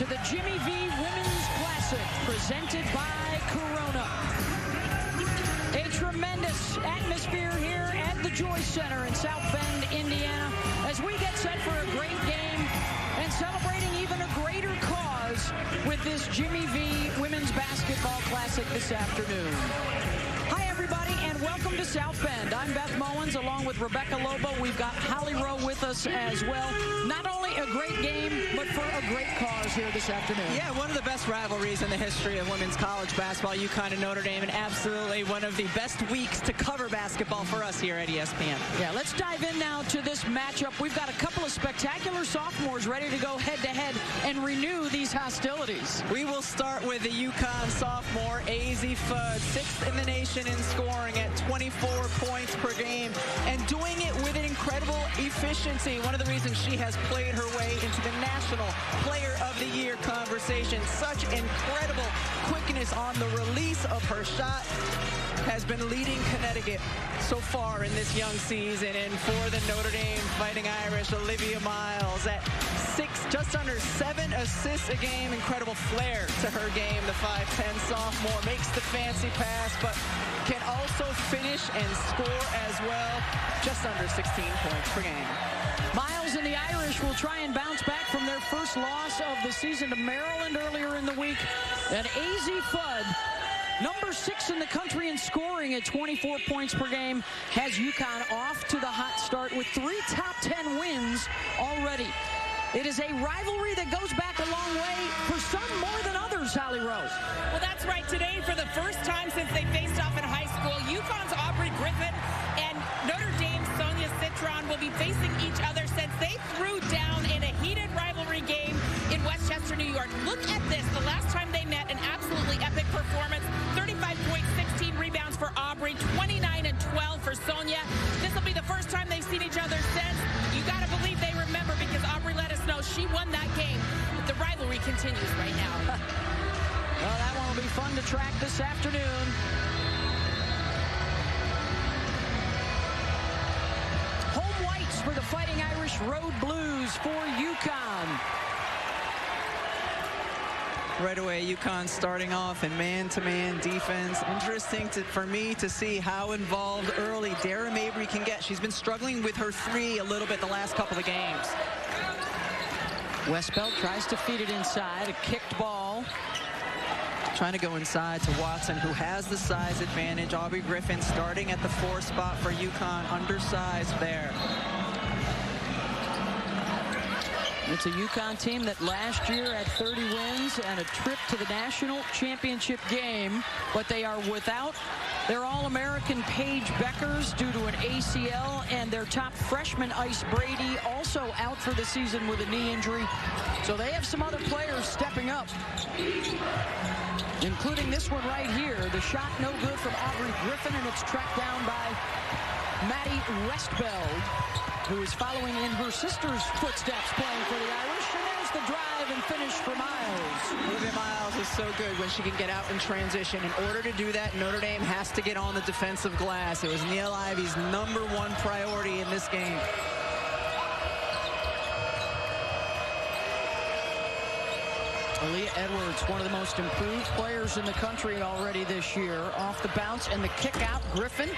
to the Jimmy V Women's Classic presented by Corona. A tremendous atmosphere here at the Joy Center in South Bend, Indiana, as we get set for a great game and celebrating even a greater cause with this Jimmy V Women's Basketball Classic this afternoon. Hi, everybody, and welcome to South Bend. I'm Beth Mullins, along with Rebecca Lobo. We've got Holly Rowe with us as well. Not only a great game, but for a great cause here this afternoon. Yeah, one of the best rivalries in the history of women's college basketball, UConn and Notre Dame, and absolutely one of the best weeks to cover basketball for us here at ESPN. Yeah, let's dive in now to this matchup. We've got a couple of spectacular sophomores ready to go head-to-head and renew these hostilities. We will start with the UConn sophomore, AZ Fudd, 6th in the nation in scoring at 24 points per game, and doing it with an incredible efficiency. One of the reasons she has played her way into the National Player of the Year conversation. Such incredible quickness on the release of her shot. Has been leading Connecticut so far in this young season. And for the Notre Dame Fighting Irish, Olivia Miles at 6, just under 7 assists a game. Incredible flair to her game. The 5'10 sophomore makes the fancy pass, but can also finish and score as well. Just under 16 points per game. Miles and the Irish will try and bounce back from their first loss of the season to Maryland earlier in the week. And AZ Fudd, number 6 in the country in scoring at 24 points per game, has UConn off to the hot start with 3 top 10 wins already. It is a rivalry that goes back a long way, for some more than others, Holly Rowe. Well, that's right. Today, for the first time since they faced off in high school, UConn's Aubrey Griffin and Notre Dame's Sonia Citron will be facing each other since they threw down in a heated rivalry game in Westchester, New York. Look at this. The last time they met, an absolutely epic performance. 35 points, 16 rebounds for Aubrey, 29 and 12 for Sonia. This will be the first time they've seen each other since. You got to believe they remember, because Aubrey let us know she won that game. But the rivalry continues right now. Well, that one will be fun to track this afternoon. Home whites for the Fighting Irish, road blues for UConn. Right away, UConn starting off in man-to-man defense. Interesting for me to see how involved early Dara Mabry can get. She's been struggling with her 3 a little bit the last couple of games. Westbelt tries to feed it inside, a kicked ball. Trying to go inside to Watson, who has the size advantage. Aubrey Griffin starting at the 4 spot for UConn, undersized there. It's a UConn team that last year had 30 wins and a trip to the national championship game, but they are without their All-American Paige Beckers due to an ACL, and their top freshman Ice Brady also out for the season with a knee injury. So they have some other players stepping up, including this one right here. The shot no good from Aubrey Griffin, and it's tracked down by Maddie Westbeld, who is following in her sister's footsteps playing for the Irish. And there's the drive and finish for Miles. Olivia Miles is so good when she can get out in transition. In order to do that, Notre Dame has to get on the defensive glass. It was Neil Ivy's #1 priority in this game. Aaliyah Edwards, one of the most improved players in the country already this year. Off the bounce and the kick out. Griffin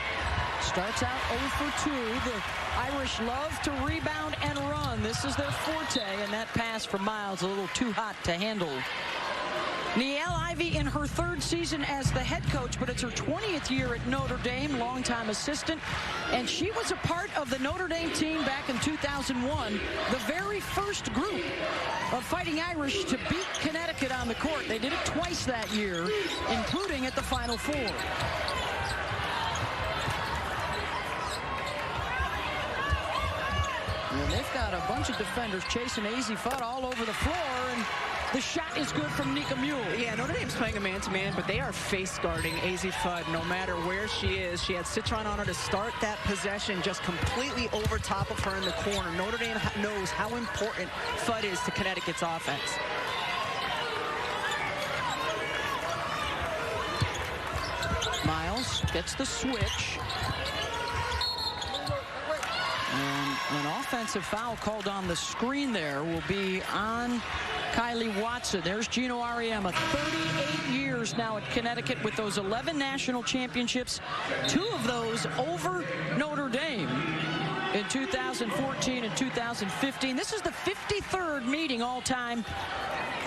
starts out 0 for 2. The Irish love to rebound and run. This is their forte, and that pass from Miles a little too hot to handle. Niele Ivey in her 3rd season as the head coach, but it's her 20th year at Notre Dame, longtime assistant. And she was a part of the Notre Dame team back in 2001, the very first group of Fighting Irish to beat Connecticut on the court. They did it twice that year, including at the Final Four. And they've got a bunch of defenders chasing AZ Fudd all over the floor, and the shot is good from Nika Mule. Yeah, Notre Dame's playing a man-to-man, but they are face-guarding AZ Fudd no matter where she is. She had Citron on her to start that possession, just completely over top of her in the corner. Notre Dame knows how important Fudd is to Connecticut's offense. Miles gets the switch. And an offensive foul called on the screen there will be on Kylie Watson. There's Gino Ariema. 38 years now at Connecticut with those 11 national championships. 2 of those over Notre Dame in 2014 and 2015. This is the 53rd meeting all-time.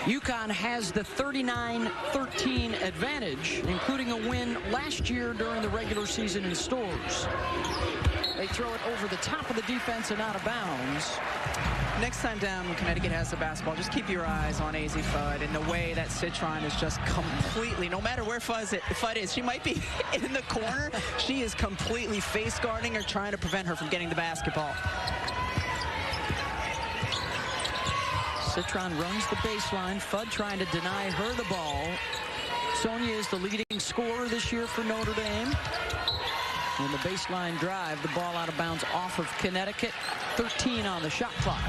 UConn has the 39-13 advantage, including a win last year during the regular season in Stores. They throw it over the top of the defense and out of bounds. Next time down, when Connecticut has the basketball, just keep your eyes on AZ Fudd and the way that Citron is just completely, no matter where Fudd is, she might be in the corner. She is completely face guarding her, trying to prevent her from getting the basketball. Citron runs the baseline. Fudd trying to deny her the ball. Sonia is the leading scorer this year for Notre Dame. And the baseline drive, the ball out of bounds off of Connecticut. 13 on the shot clock.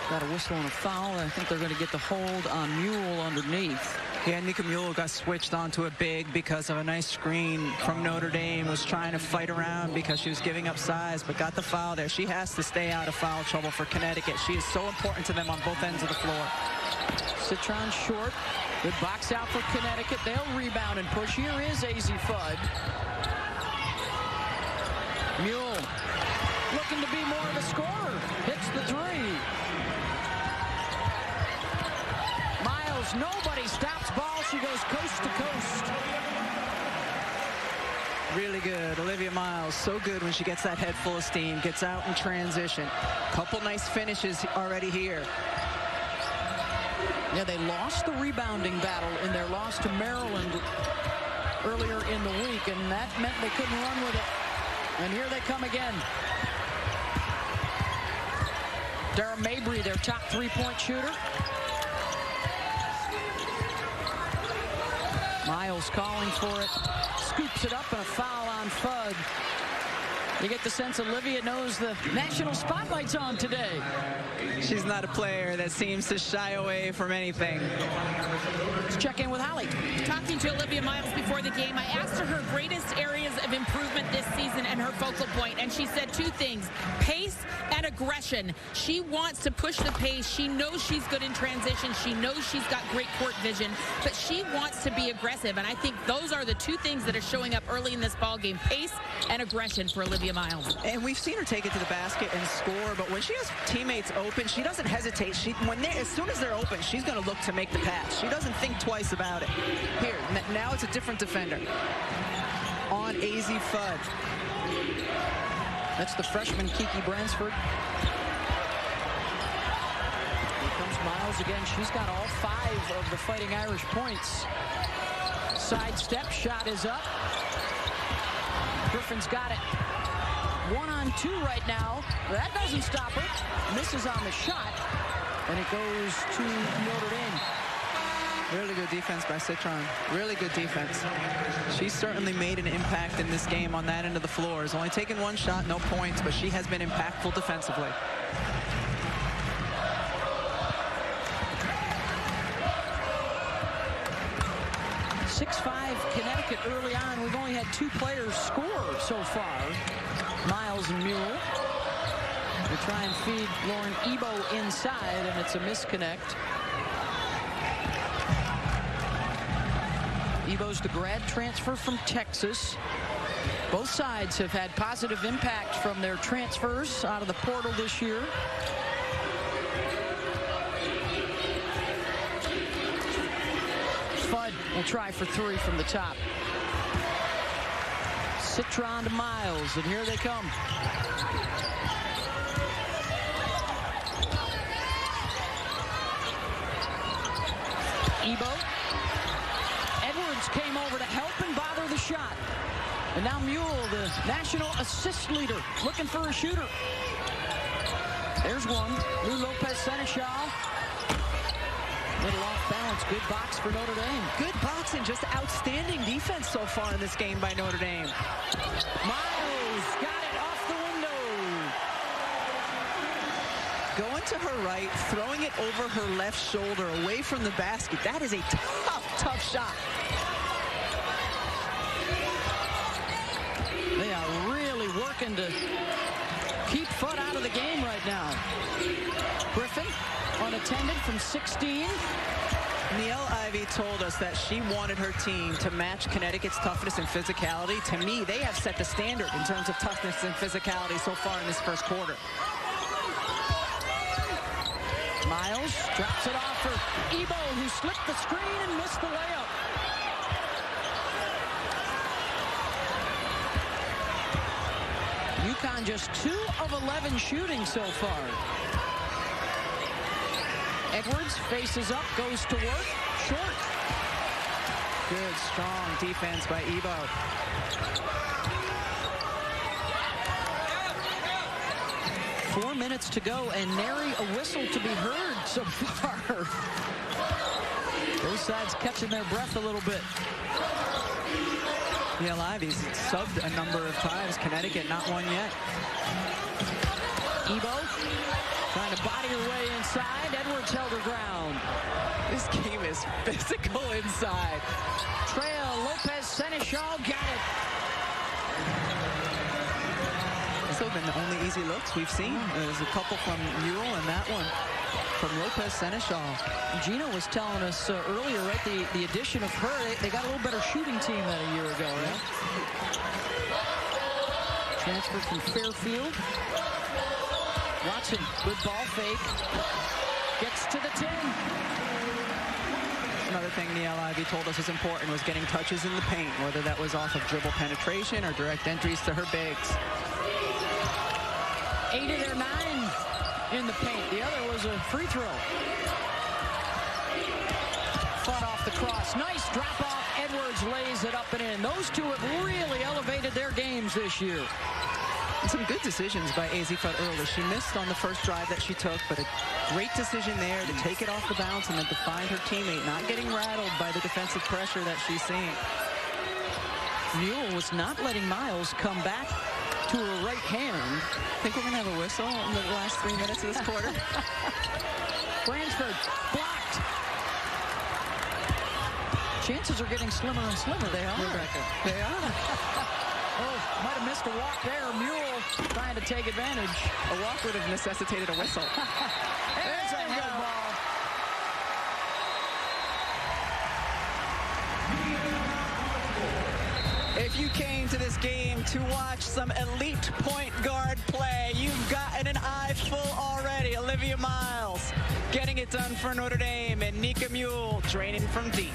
Got a whistle and a foul. I think they're going to get the hold on Mule underneath. Yeah, Nika Mule got switched onto a big because of a nice screen from Notre Dame. Was trying to fight around because she was giving up size, but got the foul there. She has to stay out of foul trouble for Connecticut. She is so important to them on both ends of the floor. Citron short. Good box out for Connecticut. They'll rebound and push. Here is AZ Fudd. Mule looking to be more of a scorer. Hits the three. Miles, nobody stops ball. She goes coast to coast. Really good. Olivia Miles, so good when she gets that head full of steam. Gets out in transition. Couple nice finishes already here. Yeah, they lost the rebounding battle in their loss to Maryland earlier in the week, and that meant they couldn't run with it. And here they come again. Dara Mabry, their top three-point shooter. Miles calling for it. Scoops it up, and a foul on Fudd. You get the sense Olivia knows the national spotlight's on today. She's not a player that seems to shy away from anything. Let's check in with Holly. Talking to Olivia Miles before the game, I asked her her greatest areas of improvement this season and her focal point, and she said 2 things: pace and aggression. She wants to push the pace. She knows she's good in transition. She knows she's got great court vision, but she wants to be aggressive, and I think those are the 2 things that are showing up early in this ball game: pace and aggression for Olivia Miles. And we've seen her take it to the basket and score, but when she has teammates open, she doesn't hesitate. As soon as they're open, she's going to look to make the pass. She doesn't think twice about it. Here, now it's a different defender on AZ Fudd. That's the freshman Kiki Bransford. Here comes Miles again. She's got all 5 of the Fighting Irish points. Sidestep, shot is up. Griffin's got it. 1-on-2 right now. That doesn't stop her. Misses on the shot, and it goes to Notre Dame. Really good defense by Citron. Really good defense. She's certainly made an impact in this game on that end of the floor. Has only taken 1 shot, no points, but she has been impactful defensively. Connecticut early on. We've only had 2 players score so far. Miles and Mule. They try and feed Lauren Ebo inside, and it's a misconnect. Ebo's the grad transfer from Texas. Both sides have had positive impact from their transfers out of the portal this year. Fudd will try for 3 from the top. Citron to Miles, and here they come. Ebo. Edwards came over to help and bother the shot. And now Mule, the national assist leader, looking for a shooter. There's one. Lou Lopez Seneschal. Little off balance. Good box for Notre Dame. Good boxing. Just outstanding defense so far in this game by Notre Dame. Miles got it off the window. Going to her right, throwing it over her left shoulder, away from the basket. That is a tough tough shot. They are really working to keep Fudd out of the game right now. Griffin unattended from 16. Niele Ivey told us that she wanted her team to match Connecticut's toughness and physicality. To me, they have set the standard in terms of toughness and physicality so far in this first quarter. Miles drops it off for Ebo, who slipped the screen and missed the layup. UConn just 2 of 11 shooting so far. Edwards faces up, goes to work, short. Good, strong defense by Ebo. Four minutes to go, and nary a whistle to be heard so far. Both sides catching their breath a little bit. Niele Ivey's subbed a number of times. Connecticut, not one yet. Ebo trying to body her way inside. Edwards held her ground. This game is physical inside. Trail, Lopez, Seneschal got it. Those have been the only easy looks we've seen. There's a couple from Mule and that one from Lopez Seneschal. Gino was telling us earlier, right, the addition of her, they got a little better shooting team than a year ago, right? Transfer from Fairfield. Watson, good ball fake. Gets to the 10. Another thing Niele Ivey told us was important was getting touches in the paint, whether that was off of dribble penetration or direct entries to her bigs. 8 of their 9 in the paint. The other was a free throw. Fudd off the cross. Nice drop off. Edwards lays it up and in. Those two have really elevated their games this year. And some good decisions by AZ Fudd early. She missed on the first drive that she took, but a great decision there to take it off the bounce and then to find her teammate, not getting rattled by the defensive pressure that she's seeing. Mule was not letting Miles come back to her right hand. Think we're going to have a whistle in the last 3 minutes of this quarter? Bransford blocked. Chances are getting slimmer and slimmer. They are. Rebecca. They are. Oh, might have missed a walk there. Mule trying to take advantage. A walk would have necessitated a whistle. There's a head ball. If you came to this game to watch some elite point guard play, you've gotten an eye full already. Olivia Miles getting it done for Notre Dame, and Nika Mule draining from deep.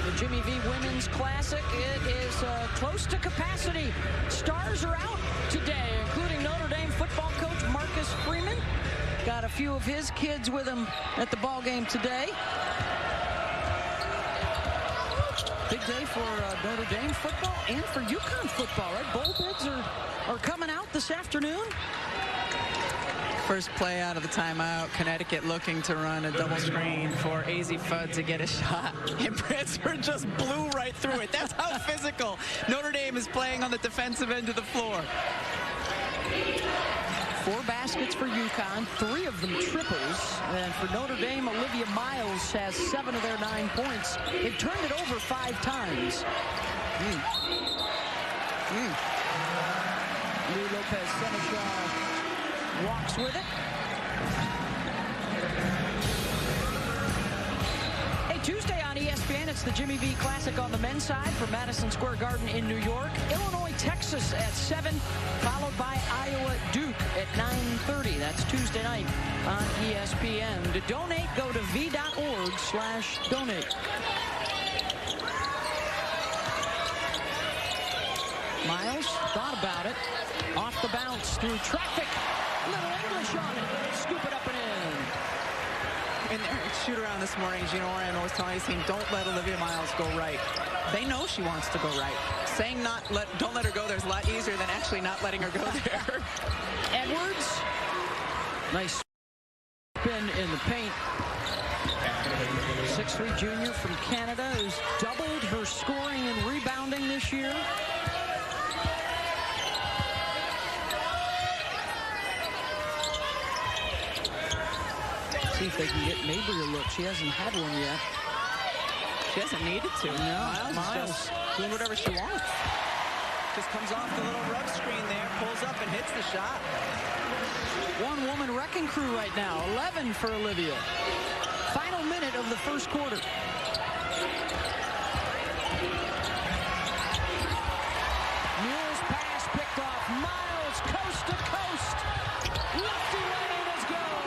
The Jimmy V Women's Classic, it is close to capacity. Stars are out today, including Notre Dame football coach Marcus Freeman. Got a few of his kids with him at the ball game today. Big day for Notre Dame football and for UConn football, right? Bowl bids are coming out this afternoon. First play out of the timeout, Connecticut looking to run a double screen for AZ Fudd to get a shot. And Bransford just blew right through it. That's how physical Notre Dame is playing on the defensive end of the floor. 4 baskets for UConn, 3 of them triples. And for Notre Dame, Olivia Miles has 7 of their 9 points. They've turned it over 5 times. Lou Lopez Seneschal walks with it. Hey, Tuesday on ESPN, it's the Jimmy V Classic on the men's side from Madison Square Garden in New York. Illinois, Texas at 7, followed by Iowa, Duke at 9:30. That's Tuesday night on ESPN. To donate, go to v.org/donate. Miles thought about it. Off the bounce through traffic. Little English on it. Scoop it up and in. In their shoot around this morning, Gino Orion was telling his team, don't let Olivia Miles go right. They know she wants to go right. Saying don't let her go there is a lot easier than actually not letting her go there. Edwards. Nice spin in the paint. 6'3" junior from Canada who's doubled her scoring and rebounding this year. See if they can get Mabry a look. She hasn't had one yet. She hasn't needed to. No, Miles just doing whatever she wants. Just comes off the little rub screen there, pulls up and hits the shot. One-woman wrecking crew right now. 11 for Olivia. Final minute of the first quarter. Mule's pass picked off. Miles coast to coast. Lefty lane is goal.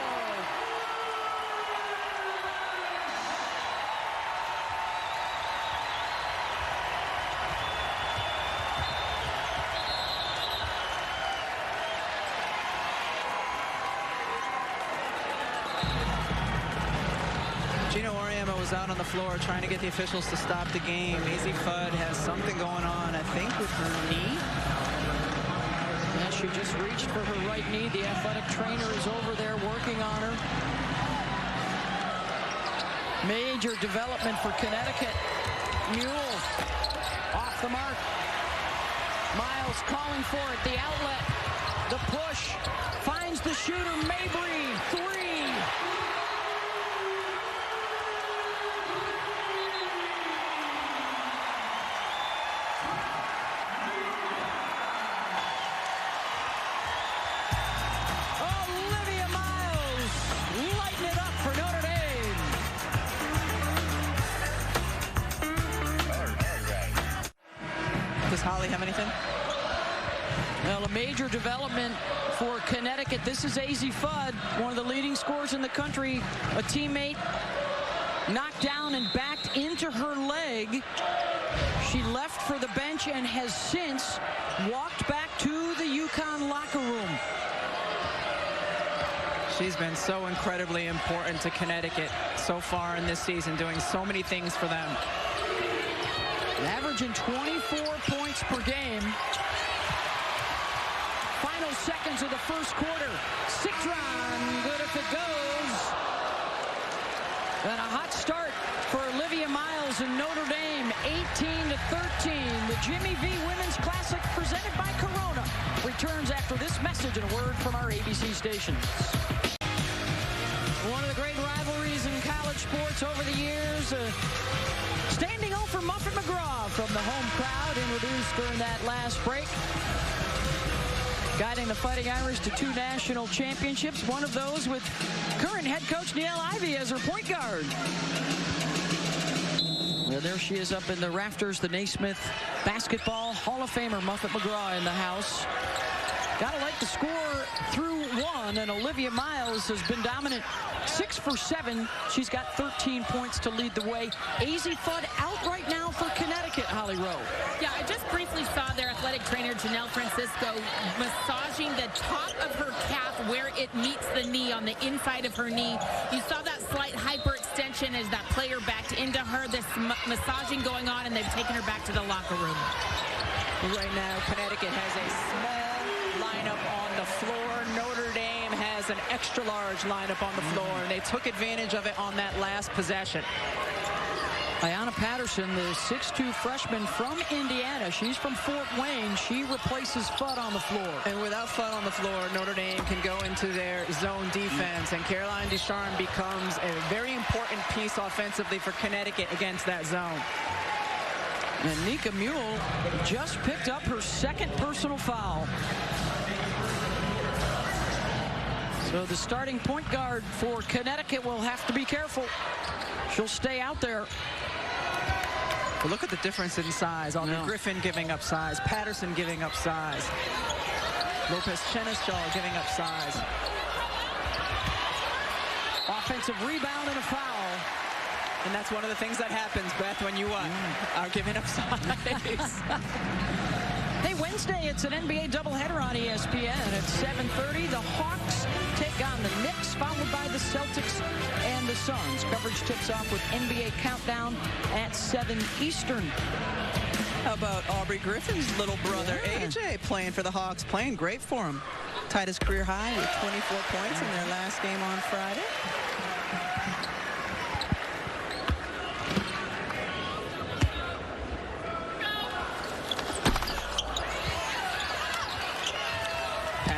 Gina Oriema was out on the floor trying to get the officials to stop the game. Maisie Fudd has something going on, I think, with her knee. Yeah, she just reached for her right knee. The athletic trainer is over there working on her. Major development for Connecticut. Mule off the mark. Miles calling for it. The outlet. The push. Finds the shooter. Mabry. 3. Olivia Miles lighting it up for Notre Dame. Does Holly have anything? Well, a major development for Connecticut. This is A.Z. Fudd, one of the leading scorers in the country. A teammate knocked down and backed into her leg. She left for the bench and has since walked back to the UConn locker room. She's been so incredibly important to Connecticut so far in this season, doing so many things for them. Averaging 24 points per game. Final seconds of the first quarter. Citron, good if it goes. And a hot start for Olivia Miles in Notre Dame, 18-13. The Jimmy V Women's Classic presented by Corona returns after this message and a word from our ABC stations. One of the great rivalries in college sports over the years. Standing O for Muffet McGraw from the home crowd, introduced during that last break. Guiding the Fighting Irish to 2 national championships, one of those with current head coach Niele Ivey as her point guard. Well, there she is up in the rafters, the Naismith Basketball Hall of Famer Muffet McGraw in the house. Gotta like the score through 1, and Olivia Miles has been dominant. 6 for 7. She's got 13 points to lead the way. A.Z. Fudd out right now for Connecticut, Holly Rowe. Yeah, I just briefly saw their athletic trainer, Janelle Francisco, massaging the top of her calf where it meets the knee, on the inside of her knee. You saw that slight hyperextension as that player backed into her. This massaging going on, and they've taken her back to the locker room. Right now, Connecticut has a small lineup on the floor. Notre Dame has an extra large lineup on the floor, and they took advantage of it on that last possession. Ayanna Patterson, the 6'2 freshman from Indiana. She's from Fort Wayne. She replaces Fudd on the floor. And without Fudd on the floor, Notre Dame can go into their zone defense, and Caroline Ducharme becomes a very important piece offensively for Connecticut against that zone. And Nika Mule just picked up her second personal foul. So the starting point guard for Connecticut will have to be careful. She'll stay out there. But look at the difference in size. Griffin giving up size. Patterson giving up size. Lopez Chenishaw giving up size. Offensive rebound and a foul. And that's one of the things that happens, Beth, when you are giving up size. Hey, Wednesday, it's an NBA doubleheader on ESPN at 7:30. The Hawks take on the Knicks, followed by the Celtics and the Suns. Coverage tips off with NBA Countdown at 7 Eastern. How about Aubrey Griffin's little brother, AJ, playing for the Hawks, playing great for him. Tied his career high with 24 points in their last game on Friday.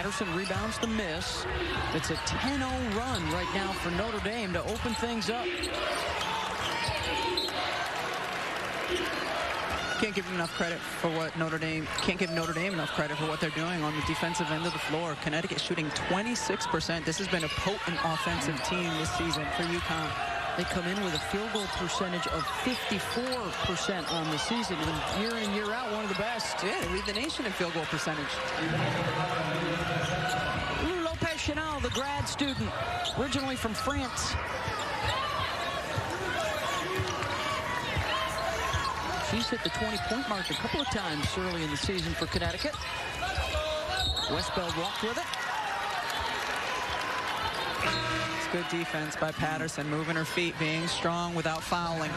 Patterson rebounds the miss. It's a 10-0 run right now for Notre Dame to open things up. Can't give enough credit for what Notre Dame, can't give Notre Dame enough credit for what they're doing on the defensive end of the floor. Connecticut shooting 26%. This has been a potent offensive team this season for UConn. They come in with a field goal percentage of 54% on the season, and year in, year out, one of the best. Yeah, they lead the nation in field goal percentage. Lopez Chanel, the grad student, originally from France. She's hit the 20-point mark a couple of times early in the season for Connecticut. Westbeld walked with it. It's good defense by Patterson, moving her feet, being strong without fouling.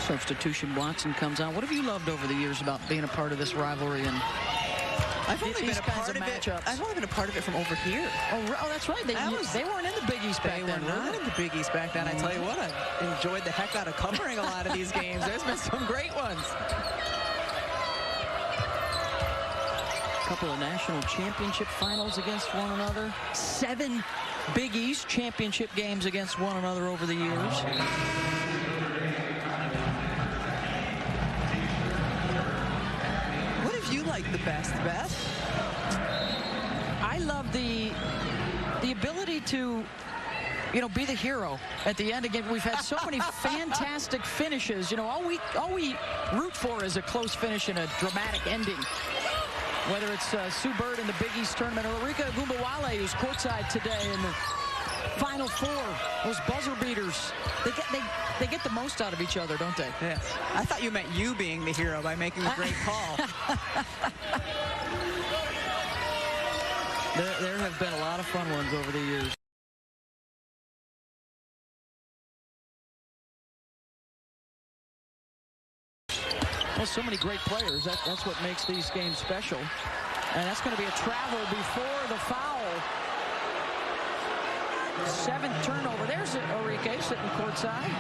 Substitution Watson comes out. What have you loved over the years about being a part of this rivalry? And I've only been a part of it. I've only been a part of it from over here. Oh, that's right. They weren't in the Big East back then. They were not in the Big East back then. I tell you what, I enjoyed the heck out of covering a lot of these games. There's been some great ones. A couple of national championship finals against one another. 7 Big East championship games against one another over the years. You like the best, Beth? I love the ability to, be the hero at the end. Again, we've had so many fantastic finishes. All we root for is a close finish and a dramatic ending. Whether it's Sue Bird in the Big East tournament or Ulrika Gumbawale, who's courtside today in the Final Four, those buzzer beaters. They get the most out of each other, don't they? Yes. I thought you meant you being the hero by making a great call. There have been a lot of fun ones over the years. Well, so many great players. That's what makes these games special. And that's going to be a travel before the foul. 7th turnover. There's Ulrike sitting courtside.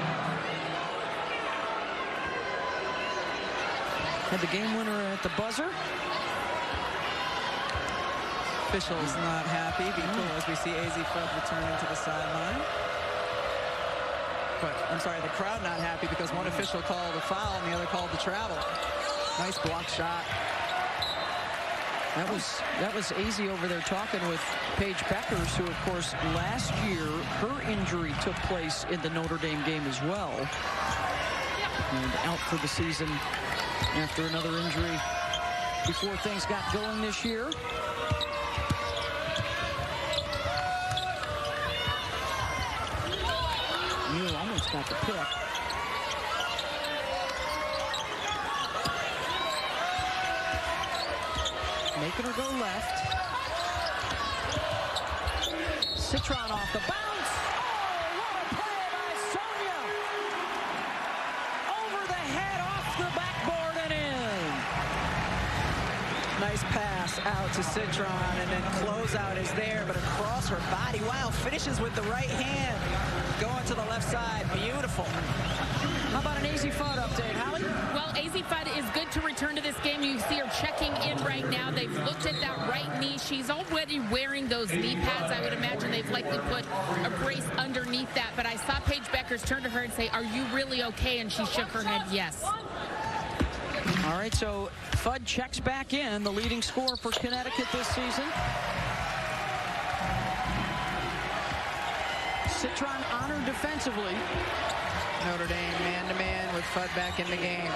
Had the game winner at the buzzer. Officials not happy because we see AZ Fudd returning to the sideline. But I'm sorry, the crowd not happy because one official called a foul and the other called the travel. Nice block shot. That was AZ over there talking with Paige Beckers, who, of course, last year, her injury took place in the Notre Dame game as well. And out for the season after another injury before things got going this year. Neal almost got the pick. Making her go left. Citron off the bounce. Oh, what a play by Sonia. Over the head, off the backboard and in. Nice pass out to Citron, and then closeout is there, but across her body. Wow, finishes with the right hand. Going to the left side. Beautiful. How about an AZ Fudd update, Holly? Well, AZ Fudd is good to return to this game. You see her checking in right now. They've looked at that right knee. She's already wearing those knee pads. I would imagine they've likely put a brace underneath that. But I saw Paige Beckers turn to her and say, "Are you really okay?" And she shook her head yes. All right, so Fudd checks back in, the leading scorer for Connecticut this season. Citron honored defensively. Notre Dame man-to-man with Fudd back in the game.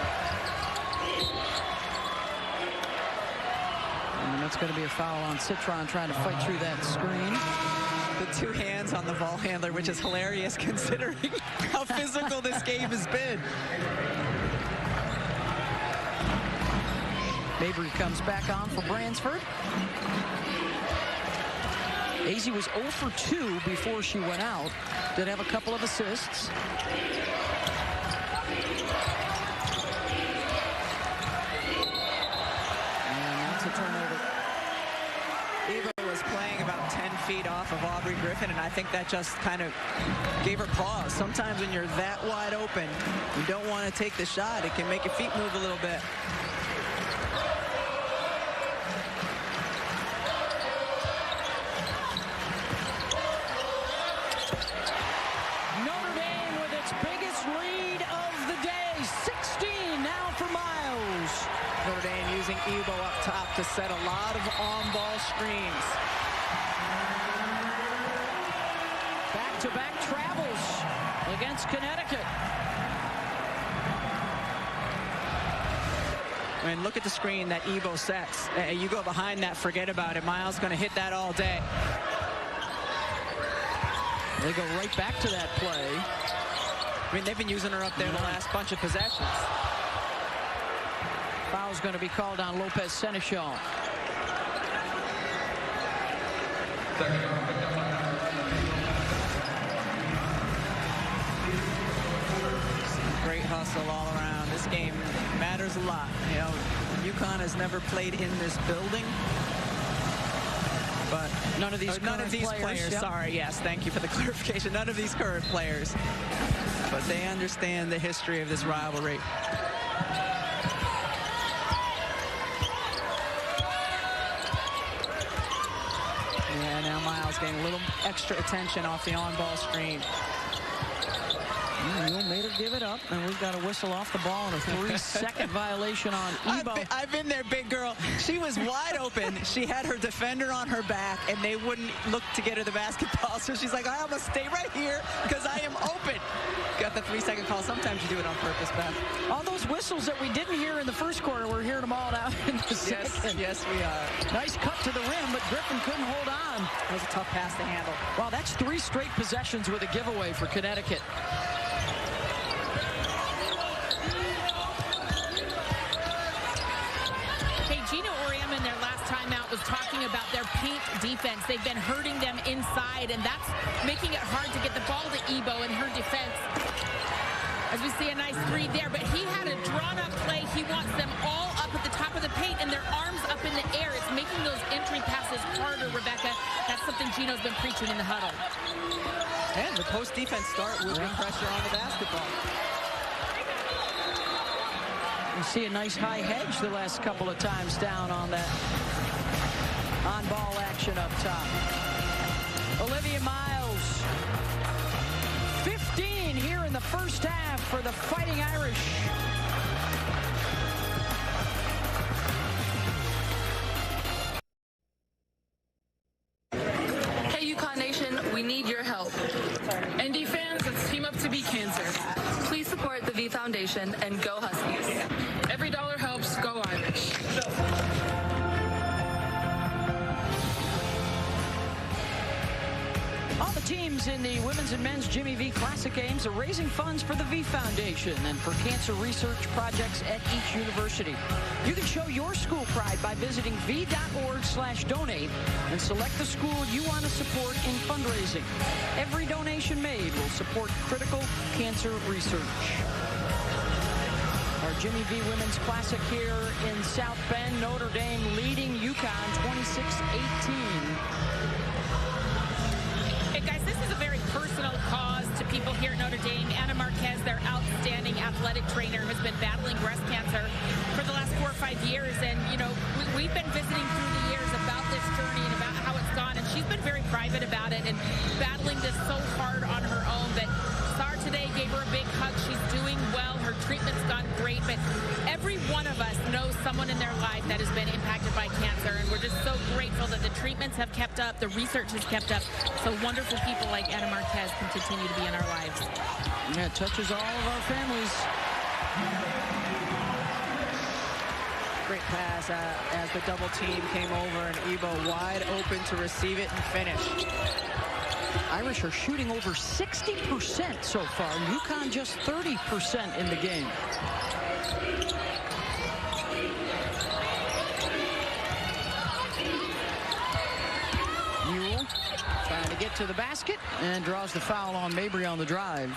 And that's going to be a foul on Citron trying to fight through that screen. The 2 hands on the ball handler, which is hilarious considering how physical this game has been. Mabry comes back on for Bransford. AZ was 0 for 2 before she went out. Did have a couple of assists. And that's a turnover. Eva was playing about 10 feet off of Aubrey Griffin, and I think that just kind of gave her pause. Sometimes when you're that wide open, you don't want to take the shot. It can make your feet move a little bit. Miles. Notre Dame using Ebo up top to set a lot of on-ball screens. Back-to-back travels against Connecticut. And look at the screen that Ebo sets. You go behind that, forget about it. Miles going to hit that all day. They go right back to that play. I mean, they've been using her up there the last bunch of possessions. Foul's going to be called on Lopez Seneschal. Great hustle all around. This game matters a lot. You know, UConn has never played in this building. But none of these players. Yep. Sorry, yes, thank you for the clarification. None of these current players. But they understand the history of this rivalry. Yeah, now Miles getting a little extra attention off the on-ball screen. Mule made her give it up, and we've got a whistle off the ball and a 3-second violation on Ebo. I've been there, big girl. She was wide open. She had her defender on her back, and they wouldn't look to get her the basketball. So she's like, I must stay right here because I am open. Got the 3-second call. Sometimes you do it on purpose, Beth. All those whistles that we didn't hear in the first quarter, we're hearing them all now in the second. Yes, we are. Nice cut to the rim, but Griffin couldn't hold on. That was a tough pass to handle. Wow, that's 3 straight possessions with a giveaway for Connecticut. Was talking about their paint defense. They've been hurting them inside, and that's making it hard to get the ball to Ebo in her defense. As we see a nice 3 there, but he had a drawn-up play. He wants them all up at the top of the paint and their arms up in the air. It's making those entry passes harder, Rebecca. That's something Gino's been preaching in the huddle. And the post defense start with the pressure on the basketball. You see a nice high hedge the last couple of times down on that on-ball action up top. Olivia Miles, 15 here in the first half for the Fighting Irish. Hey, UConn Nation, we need your help. ND fans, let's team up to beat cancer. Please support the V Foundation and go Huskies. Every dollar helps. Go Irish. All the teams in the women's and men's Jimmy V Classic Games are raising funds for the V Foundation and for cancer research projects at each university. You can show your school pride by visiting v.org/donate and select the school you want to support in fundraising. Every donation made will support critical cancer research. Our Jimmy V Women's Classic here in South Bend. Notre Dame leading UConn 26-18. Guys, this is a very personal cause to people here at Notre Dame. Anna Marquez, their outstanding athletic trainer, has been battling breast cancer for the last 4 or 5 years. And, you know, we've been visiting through the years about this journey and about how it's gone. And she's been very private about it and battling this so hard on her own. But Sar today gave her a big hug. She's doing well. Her treatment's gone great. But every one of us knows someone in their life that has been impacted by cancer. And we're just so grateful that the treatments have kept up, the research has kept up. So wonderful people like Anna Marquez can continue to be in our lives. Yeah, it touches all of our families. Great pass as the double team came over and Ebo wide open to receive it and finish. Irish are shooting over 60% so far. UConn just 30% in the game. Mule trying to get to the basket and draws the foul on Mabry on the drive.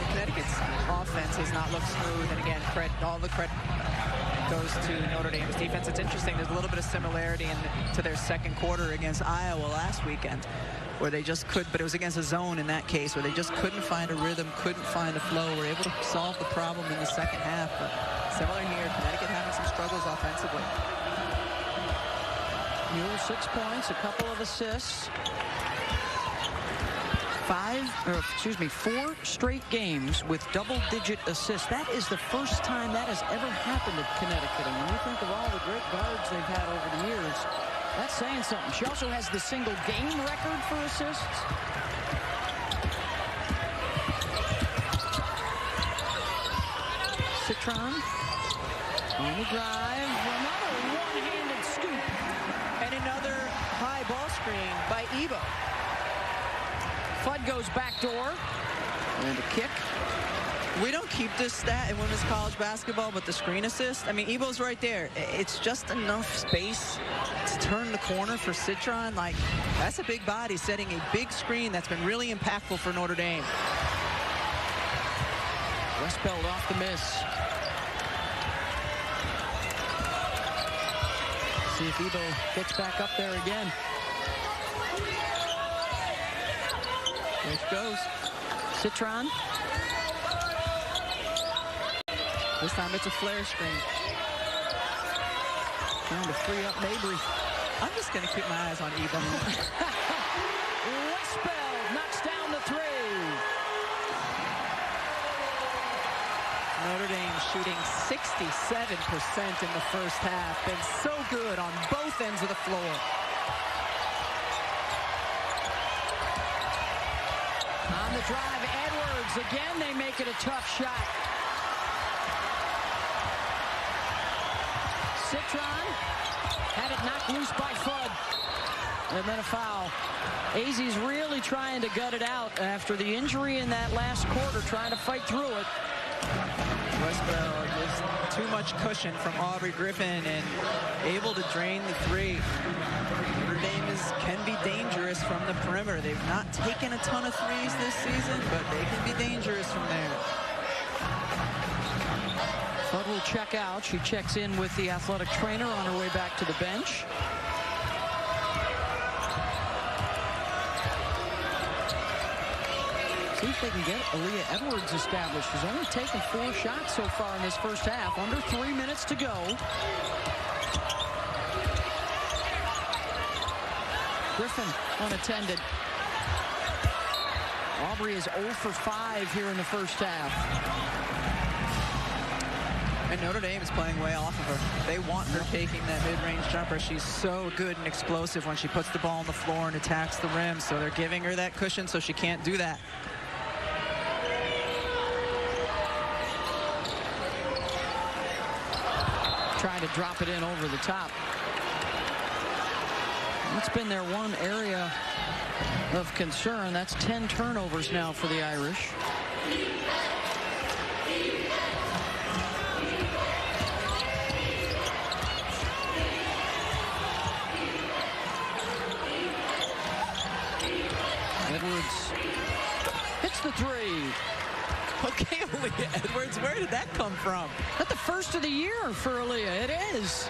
Connecticut's offense has not looked smooth, and again, all the credit goes to Notre Dame's defense. It's interesting, there's a little bit of similarity to their second quarter against Iowa last weekend, where they just could, but it was against a zone in that case, where they just couldn't find a rhythm, couldn't find a flow, were able to solve the problem in the second half. But similar here, Connecticut having some struggles offensively. Mule 6 points, a couple of assists. 4 straight games with double-digit assists. That is the first time that has ever happened at Connecticut. And when you think of all the great guards they've had over the years, that's saying something. She also has the single game record for assists. Citron on the drive. Another one-handed scoop. And another high ball screen by Ebo. Fudd goes back door. And a kick. We don't keep this stat in women's college basketball, but the screen assist, I mean, Ebo's right there. It's just enough space to turn the corner for Citron. Like, that's a big body setting a big screen that's been really impactful for Notre Dame. Westbeld off the miss. See if Ebo gets back up there again. There she goes. Citron. This time it's a flare screen. Trying to free up Mabry. I'm just going to keep my eyes on Ebo. Westbeld knocks down the 3. Notre Dame shooting 67% in the first half. Been so good on both ends of the floor. On the drive, Edwards. Again, they make it a tough shot. Citron had it knocked loose by Fudd. And then a foul. Azzi's really trying to gut it out after the injury in that last quarter, trying to fight through it. Westbeld just too much cushion from Aubrey Griffin and able to drain the 3. Notre Dame can be dangerous from the perimeter. They've not taken a ton of threes this season, but they can be dangerous from there. Fudd will check out. She checks in with the athletic trainer on her way back to the bench. See if they can get Aaliyah Edwards established. She's only taken 4 shots so far in this first half. Under 3 minutes to go. Griffin unattended. Aubrey is 0 for 5 here in the first half. And Notre Dame is playing way off of her. They want her taking that mid-range jumper. She's so good and explosive when she puts the ball on the floor and attacks the rim. So they're giving her that cushion so she can't do that. Trying to drop it in over the top. That's been their one area of concern. That's 10 turnovers now for the Irish. Edwards hits the 3. Okay, Aaliyah Edwards, where did that come from? Not the first of the year for Aaliyah. It is.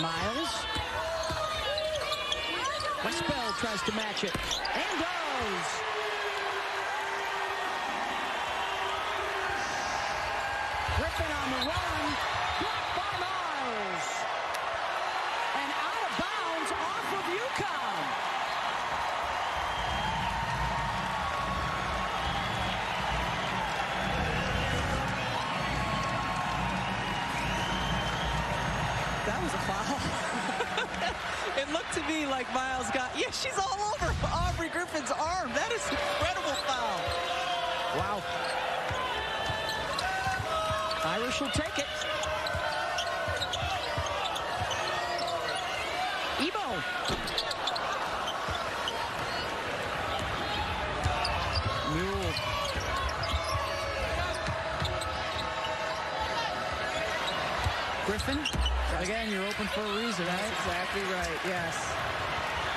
Miles. Westbeld tries to match it. And goes. Griffin on the run. Blocked by Miles. And out of bounds off of UConn. That was a foul. It looked to me like Miles got, yeah, she's all over Aubrey Griffin's arm. That is an incredible foul. Wow. Irish will take it. Ebo. Mule. Griffin. Again, you're open for a reason, right? That's exactly right, yes.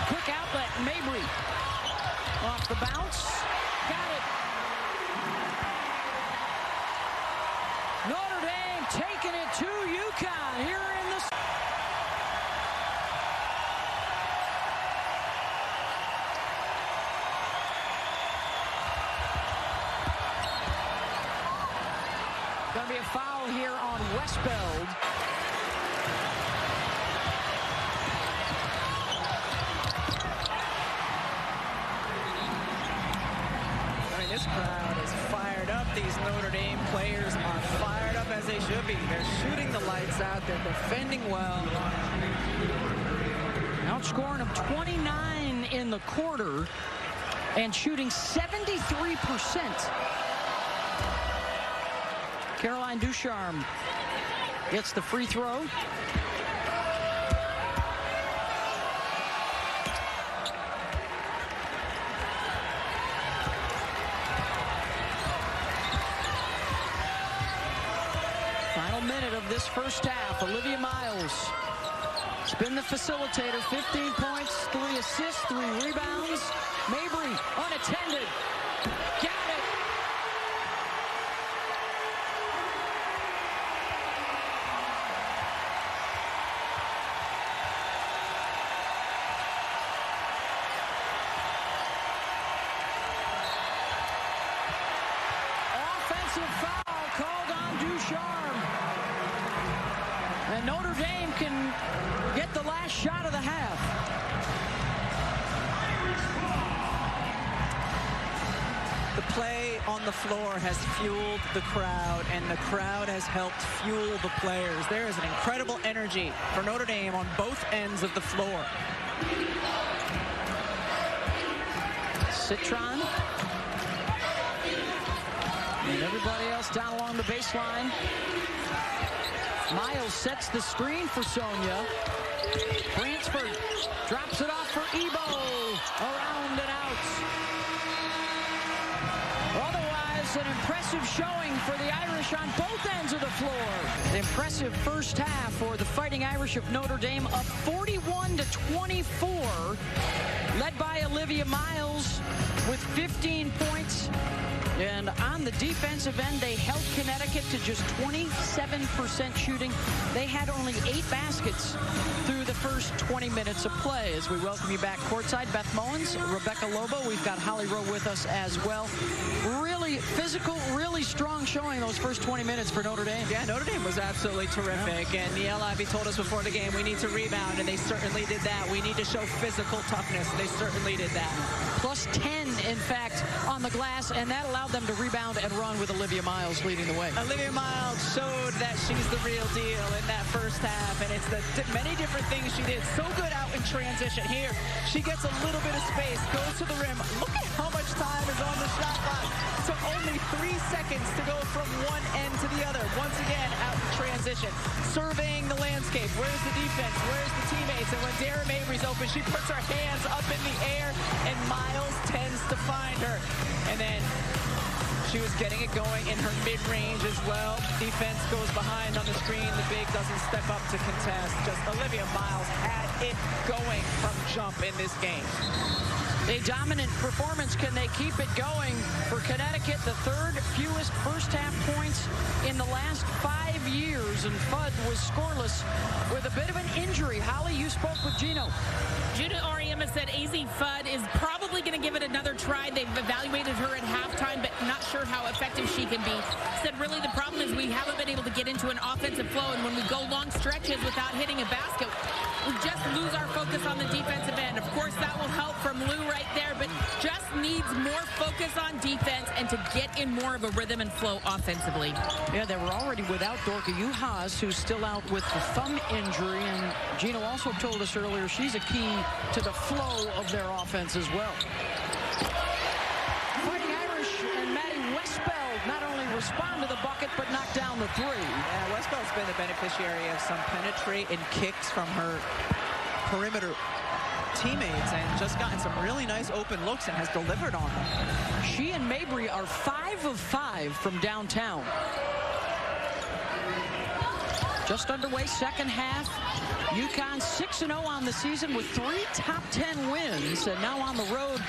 Quick outlet, Mabry. Off the bounce. Got it. Notre Dame taking it to UConn here in the... Gonna be a foul here on Westbeld. This crowd is fired up. These Notre Dame players are fired up as they should be. They're shooting the lights out. They're defending well. Outscoring them 29 in the quarter and shooting 73%. Caroline Ducharme gets the free throw. Final minute of this first half. Olivia Miles has been the facilitator. 15 points, 3 assists, 3 rebounds. Mabry unattended. Got it. Offensive foul called on Ducharme. And Notre Dame can get the last shot of the half. The play on the floor has fueled the crowd, and the crowd has helped fuel the players. There is an incredible energy for Notre Dame on both ends of the floor. Citron. And everybody else down along the baseline. Miles sets the screen for Sonia. Bransford drops it off for Ebo. Around and out. Otherwise, an impressive showing for the Irish on both ends of the floor. The impressive first half for the Fighting Irish of Notre Dame, up 41-24. Led by Olivia Miles with 15 points. And on the defensive end, they held Connecticut to just 27% shooting. They had only 8 baskets through the first 20 minutes of play. As we welcome you back courtside, Beth Mullins, Rebecca Lobo. We've got Holly Rowe with us as well. Really physical, really strong showing those first 20 minutes for Notre Dame. Yeah, Notre Dame was absolutely terrific. And Niele Ivey told us before the game, we need to rebound, and they certainly did that. We need to show physical toughness. They certainly did that. Plus 10, in fact, on the glass, and that allowed them to rebound and run with Olivia Miles leading the way. Olivia Miles showed that she's the real deal in that first half, and it's the many different things she did. So good out in transition. Here, she gets a little bit of space, goes to the rim. Look at how much time is on the shot clock. Took only 3 seconds to go from one end to the other. Once again, out in transition. Surveying the landscape. Where's the defense? Where's the teammates? And when Dara Mabry's open, she puts her hands up in the air, and Miles tends to find her. And then she was getting it going in her mid-range as well. Defense goes behind on the screen. The big doesn't step up to contest. Just Olivia Miles had it going from jump in this game. A dominant performance. Can they keep it going? For Connecticut, the third fewest first half points in the last 5 years, and Fudd was scoreless with a bit of an injury. Holly, you spoke with Gino. Gino Auriemma said AZ Fudd is probably going to give it another try. They've evaluated her at halftime, but not sure how effective she can be. Said really the problem is we haven't been able to get into an offensive flow, and when we go long stretches without hitting a basket, we just lose our focus on the defensive end. Of course, that will help from Lou right there, but just needs more focus on defense and to get in more of a rhythm and flow offensively. Yeah, they were already without Dorka Juhas, who's still out with the thumb injury, and Gino also told us earlier she's a key to the flow of their offense as well. Fighting Irish and Maddie Westbeld not only respond to the bucket, but knock down the 3. Yeah, Westbeld's been the beneficiary of some penetrating kicks from her perimeter teammates and just gotten some really nice open looks and has delivered on them. She and Mabry are 5 of 5 from downtown. Just underway, second half. UConn 6-0 on the season with 3 top 10 wins, and now on the road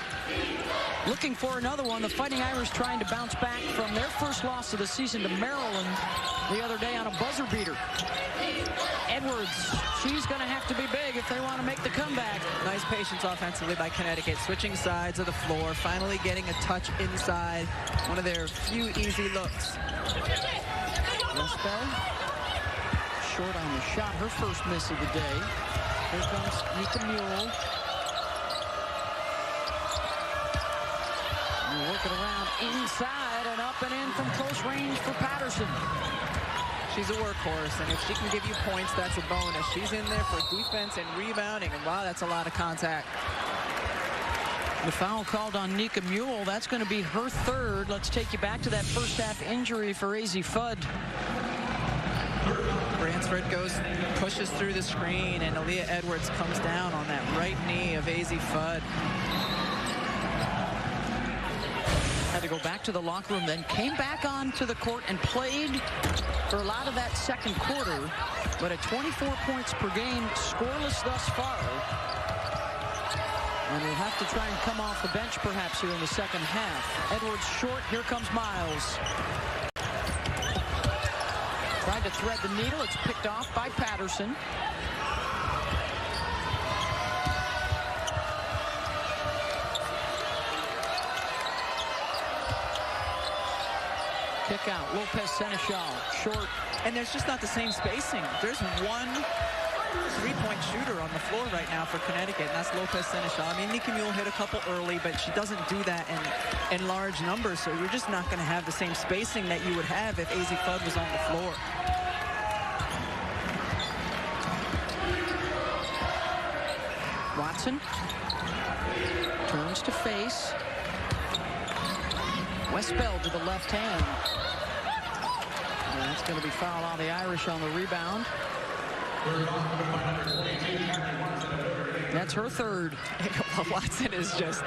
looking for another one. The Fighting Irish trying to bounce back from their first loss of the season to Maryland the other day on a buzzer beater. Edwards, she's going to have to be big if they want to make the comeback. Nice patience offensively by Connecticut, switching sides of the floor, finally getting a touch inside. One of their few easy looks. Westbell, short on the shot, her first miss of the day. Here comes Nika Mule. Working around inside and up and in from close range for Patterson. She's a workhorse, and if she can give you points, that's a bonus. She's in there for defense and rebounding, and wow, that's a lot of contact. The foul called on Nika Mule. That's going to be her third. Let's take you back to that first half injury for AZ Fudd. Bransford pushes through the screen, and Aaliyah Edwards comes down on that right knee of AZ Fudd. Had to go back to the locker room, then came back onto the court and played for a lot of that second quarter, but at 24 points per game, scoreless thus far. And will have to try and come off the bench perhaps here in the second half. Edwards short, here comes Miles. Tried to thread the needle, it's picked off by Patterson. Kick out, Lopez Seneschal, short. And there's just not the same spacing. There's one three-point shooter on the floor right now for Connecticut, and that's Lopez Seneschal. I mean, Nika Mule hit a couple early, but she doesn't do that in large numbers, so you're just not going to have the same spacing that you would have if AZ Fudd was on the floor. Watson turns to face. Westbell to the left hand. And that's going to be foul on the Irish on the rebound. That's her third. Watson has just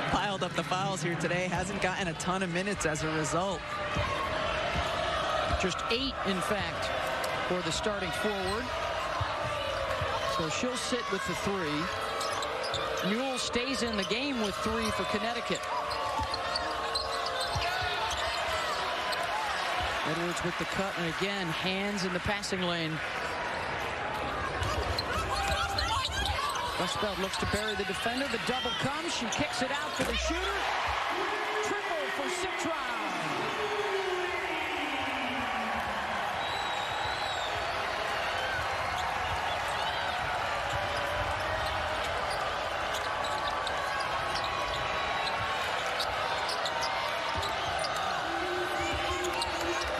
piled up the fouls here today. Hasn't gotten a ton of minutes as a result. Just 8, in fact, for the starting forward. So she'll sit with the 3. Mule stays in the game with 3 for Connecticut. Edwards with the cut, and again, hands in the passing lane. Westbell looks to bury the defender. The double comes. She kicks it out for the shooter. Triple for Citron.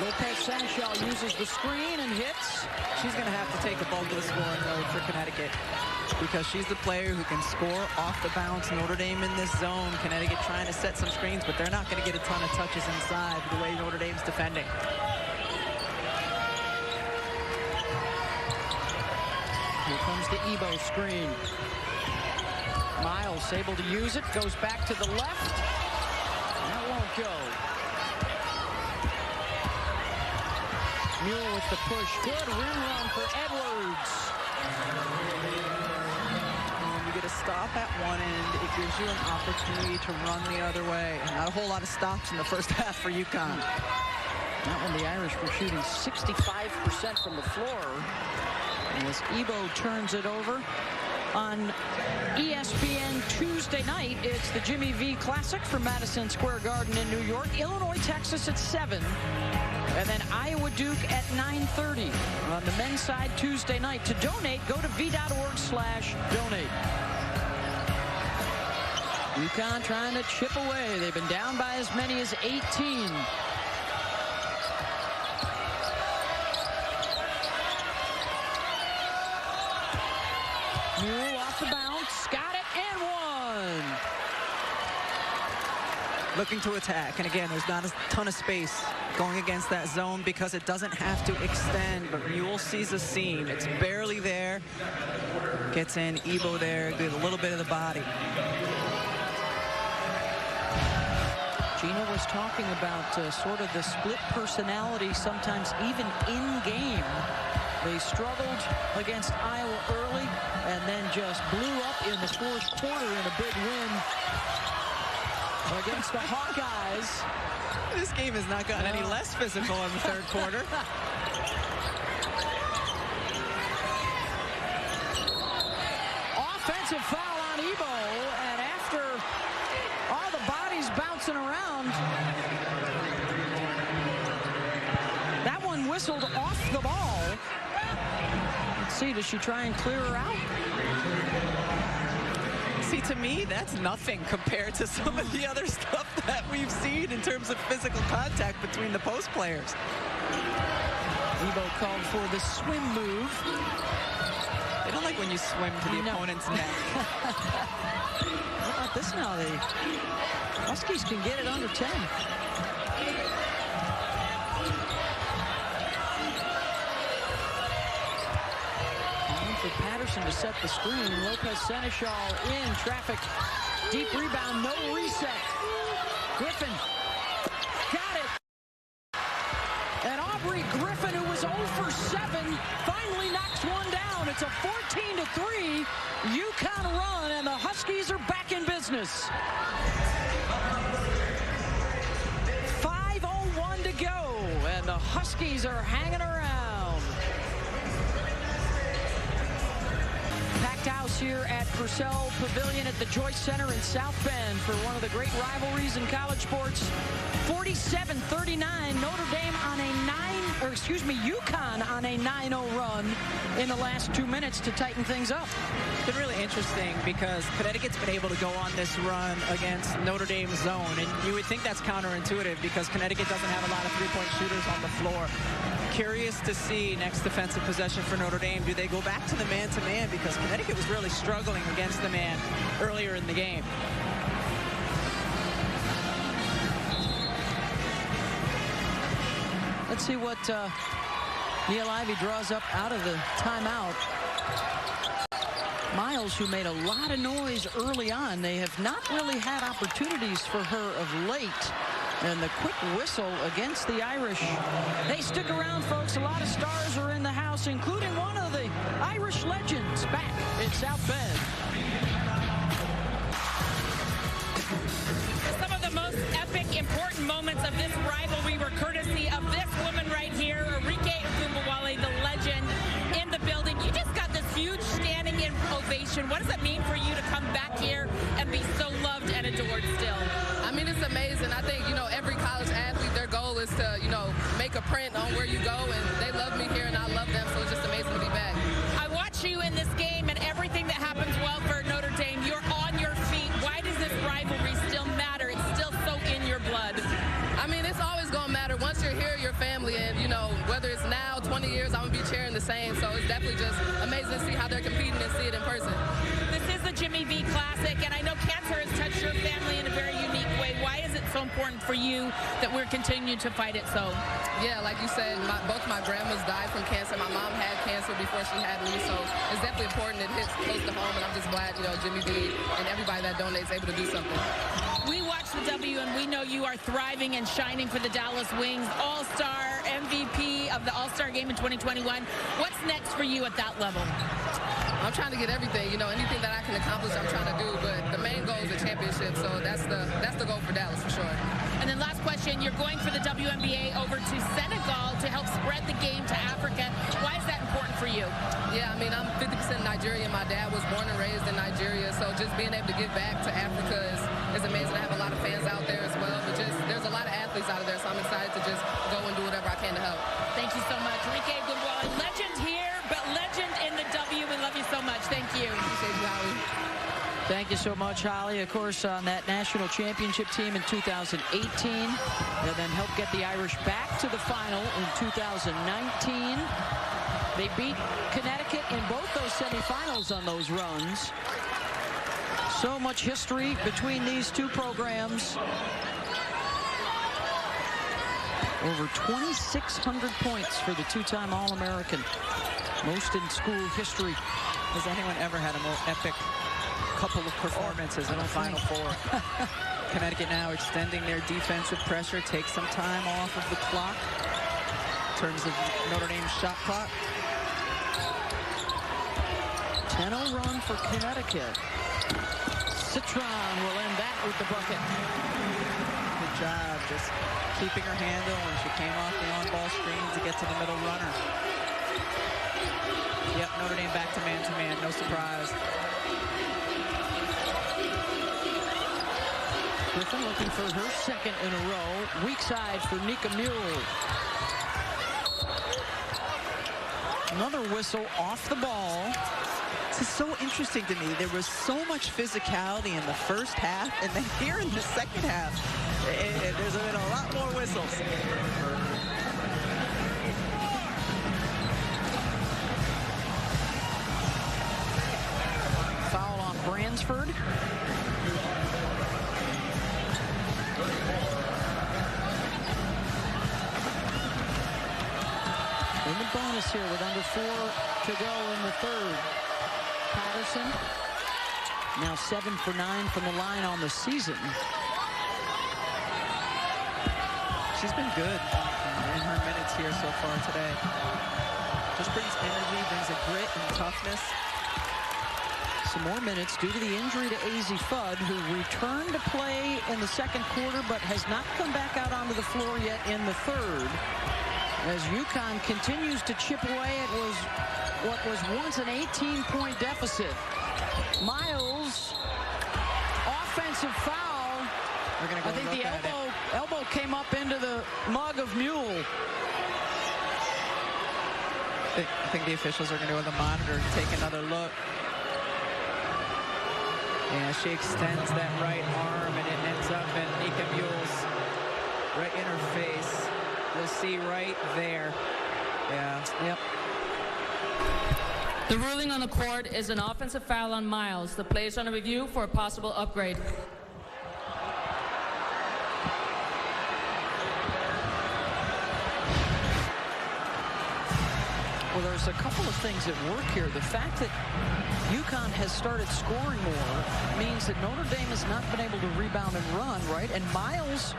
Lopez Seneschal uses the screen and hits. She's going to have to take a bulk of the scoring load for Connecticut because she's the player who can score off the bounce. Notre Dame in this zone. Connecticut trying to set some screens, but they're not going to get a ton of touches inside the way Notre Dame's defending. Here comes the Ebo screen. Miles able to use it, goes back to the left. That won't go. Mule with the push. Good rim run for Edwards. When you get a stop at one end, it gives you an opportunity to run the other way. Not a whole lot of stops in the first half for UConn. That one, the Irish were shooting 65% from the floor. And as Ebo turns it over on ESPN Tuesday night, it's the Jimmy V Classic from Madison Square Garden in New York. Illinois, Texas at 7. And then Iowa Duke at 9:30 on the men's side Tuesday night. To donate, go to v.org/donate. UConn trying to chip away. They've been down by as many as 18. Mule off the bounce, got it, and one. Looking to attack, and again, there's not a ton of space going against that zone because it doesn't have to extend, but Mule sees a seam. It's barely there. Gets in, Ebo there, good, a little bit of the body. Gina was talking about sort of the split personality, sometimes even in game. They struggled against Iowa early and then just blew up in the fourth quarter in a big win against the Hawkeyes. This game has not gotten any less physical in the third quarter. Offensive foul on Ebo, and after all the bodies bouncing around, that one whistled the ball. Let's see, does she try and clear her out? See, to me, that's nothing compared to some of the other stuff that we've seen in terms of physical contact between the post players. Ebo called for the swim move. They don't like when you swim to the opponent's neck. How about this now? The Huskies can get it under 10. For Patterson to set the screen. Lopez Seneschal in traffic. Deep rebound, no reset. Griffin got it. And Aubrey Griffin, who was 0 for 7, finally knocks one down. It's a 14-3 UConn run, and the Huskies are back in business. 5:01 to go, and the Huskies are hanging around. Packed house here at Purcell Pavilion at the Joyce Center in South Bend for one of the great rivalries in college sports. 47-39, Notre Dame on a UConn on a 9-0 run in the last 2 minutes to tighten things up. It's been really interesting because Connecticut's been able to go on this run against Notre Dame's zone, and you would think that's counterintuitive because Connecticut doesn't have a lot of three-point shooters on the floor. Curious to see next defensive possession for Notre Dame. Do they go back to the man-to-man? Because Connecticut was really struggling against the man earlier in the game. Let's see what Neil Ivey draws up out of the timeout. Miles, who made a lot of noise early on, they have not really had opportunities for her of late. And the quick whistle against the Irish. They stick around, folks. A lot of stars are in the house, including one of the Irish legends back in South Bend. Some of the most epic, important moments of this rivalry were courtesy of this woman right here, Enrique Ogunbowale, the legend in the building. You just got this huge standing ovation. What does it mean for you to come back here and be so loved and adored still? I mean, it's amazing. I think, every college athlete, their goal is to, make a print on where you go, and they love me here, and I love them, so it's just amazing to be back. I watch you in this game, and everything that happens well for Notre Dame, you're on your feet. Why does this rivalry still matter? It's still so in your blood. I mean, it's always going to matter. Once you're here, you're family, and, whether it's now, 20 years, I'm going to be cheering the same, so it's definitely just amazing to see how they're competing and see it in person. This is the Jimmy V Classic, and I know cancer has touched your family in a very unique way. Why is it so important for you that we're continuing to fight it so? Yeah, like you said, both my grandmas died from cancer. My mom had cancer before she had me, so it's definitely important. It hits close to home, and I'm just glad, Jimmy V and everybody that donates able to do something. We watch the W, and we know you are thriving and shining for the Dallas Wings. All-Star, MVP of the All-Star game in 2021. What's next for you at that level? I'm trying to get everything, anything that I can accomplish, I'm trying to do. But the main goal is the championship, so that's the goal for Dallas for sure. And then last question, you're going for the WNBA over to Senegal to help spread the game to Africa. Why is that important for you? Yeah, I mean, I'm 50% Nigerian. My dad was born and raised in Nigeria, so just being able to give back to Africa is amazing. I have a lot of fans out there as well, but there's a lot of athletes out of there, so I'm excited to just go and do whatever I can to help. Thank you so much. Enrique Ogunbowale, legend here, but legend in the W. We love you so much. Thank you. Appreciate you, Holly. Thank you so much, Holly. Of course, on that national championship team in 2018, and then helped get the Irish back to the final in 2019. They beat Connecticut in both those semifinals on those runs. So much history between these two programs. Over 2,600 points for the two-time All-American. Most in school history. Has anyone ever had a more epic couple of performances in the Final Four? Connecticut now extending their defensive pressure, take some time off of the clock in terms of Notre Dame's shot clock. 10-0 run for Connecticut. Citron will end that with the bucket. Good job, just keeping her handle when she came off the on-ball screen to get to the middle runner. Yep, Notre Dame back to man-to-man, no surprise. Griffin looking for her second in a row. Weak side for Nika Mule. Another whistle off the ball. This is so interesting to me. There was so much physicality in the first half, and then here in the second half, there's been a lot more whistles. Foul on Bransford. In the bonus here with under 4 to go in the third. Patterson now 7 for 9 from the line on the season. She's been good in her minutes here so far today. Just brings energy, brings a grit and toughness. Some more minutes due to the injury to Azzi Fudd, who returned to play in the second quarter but has not come back out onto the floor yet in the third. As UConn continues to chip away at what was once an 18-point deficit. Miles, offensive foul. We're gonna go I think the elbow came up into the mug of Mule. I think the officials are going to go to the monitor and take another look. Yeah, she extends that right arm, and it ends up in Nika Mule's right in her face. You'll see right there. Yeah. Yep. The ruling on the court is an offensive foul on Miles. The play is under review for a possible upgrade. Well, there's a couple of things at work here. The fact that UConn has started scoring more means that Notre Dame has not been able to rebound and run, right? And Miles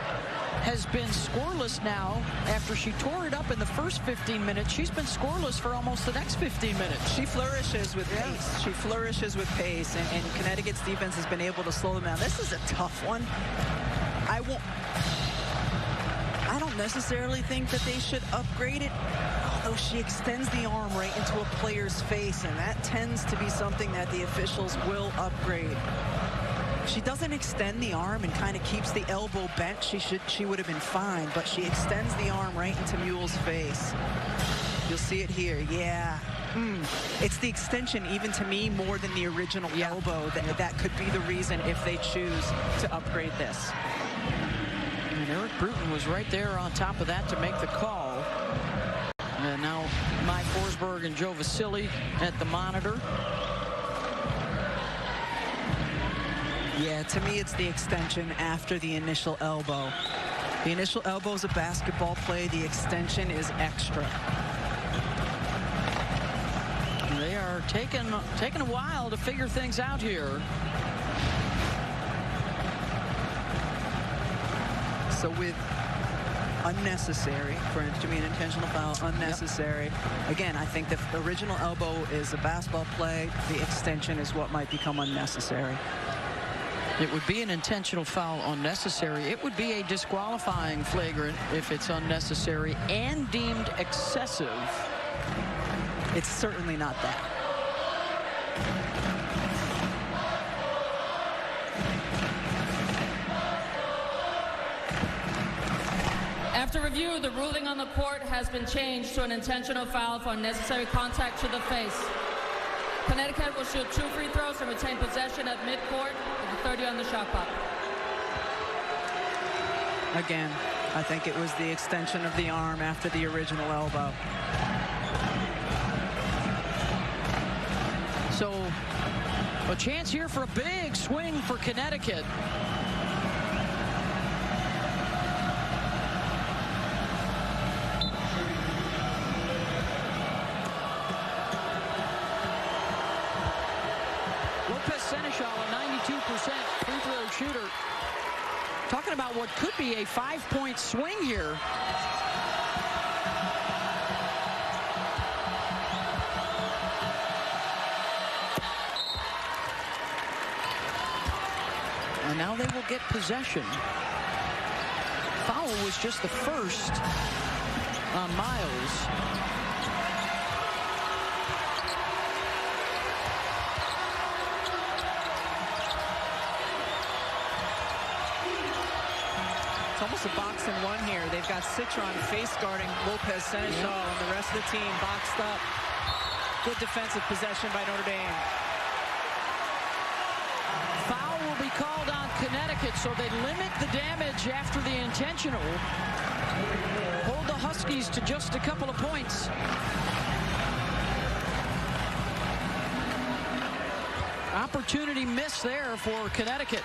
has been scoreless now after she tore it up in the first 15 minutes. She's been scoreless for almost the next 15 minutes. She flourishes with pace. She flourishes with pace, and Connecticut's defense has been able to slow them down. This is a tough one. I don't necessarily think that they should upgrade it, although she extends the arm right into a player's face, and that tends to be something that the officials will upgrade. She doesn't extend the arm and kind of keeps the elbow bent. She would have been fine, but she extends the arm right into Mule's face. You'll see it here. Yeah. It's the extension, even to me, more than the original elbow. That could be the reason if they choose to upgrade this. And Eric Bruton was right there on top of that to make the call. And now Mike Forsberg and Joe Vasili at the monitor. Yeah, to me, it's the extension after the initial elbow. The initial elbow is a basketball play. The extension is extra. They are taking a while to figure things out here. So with unnecessary, for it to be an intentional foul, unnecessary. Again, I think the original elbow is a basketball play. The extension is what might become unnecessary. It would be an intentional foul unnecessary. It would be a disqualifying flagrant if it's unnecessary and deemed excessive. It's certainly not that. After review, the ruling on the court has been changed to an intentional foul for unnecessary contact to the face. Connecticut will shoot 2 free throws and retain possession at midcourt with the 30 on the shot clock. Again, I think it was the extension of the arm after the original elbow. So a chance here for a big swing for Connecticut. Free throw shooter. Talking about what could be a 5-point swing here. And now they will get possession. Foul was just the first on Miles. It's almost a box and one here. They've got Citron face guarding Lopez Seneschal, and the rest of the team boxed up. Good defensive possession by Notre Dame. Foul will be called on Connecticut, so they limit the damage after the intentional. Hold the Huskies to just a couple of points. Opportunity missed there for Connecticut.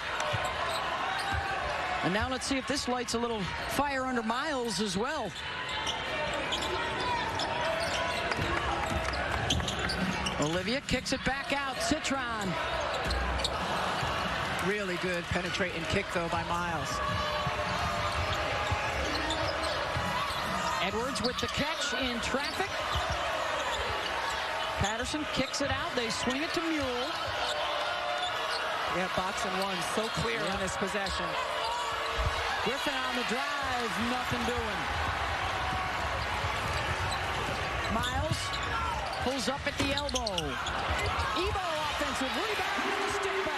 And now let's see if this lights a little fire under Miles as well. Olivia kicks it back out. Citron. Really good penetrating kick, though, by Miles. Edwards with the catch in traffic. Patterson kicks it out. They swing it to Mule. Yeah, box and one. So clear on this possession. Griffin on the drive. Nothing doing. Miles pulls up at the elbow. Ebo offensive rebound and a stick back.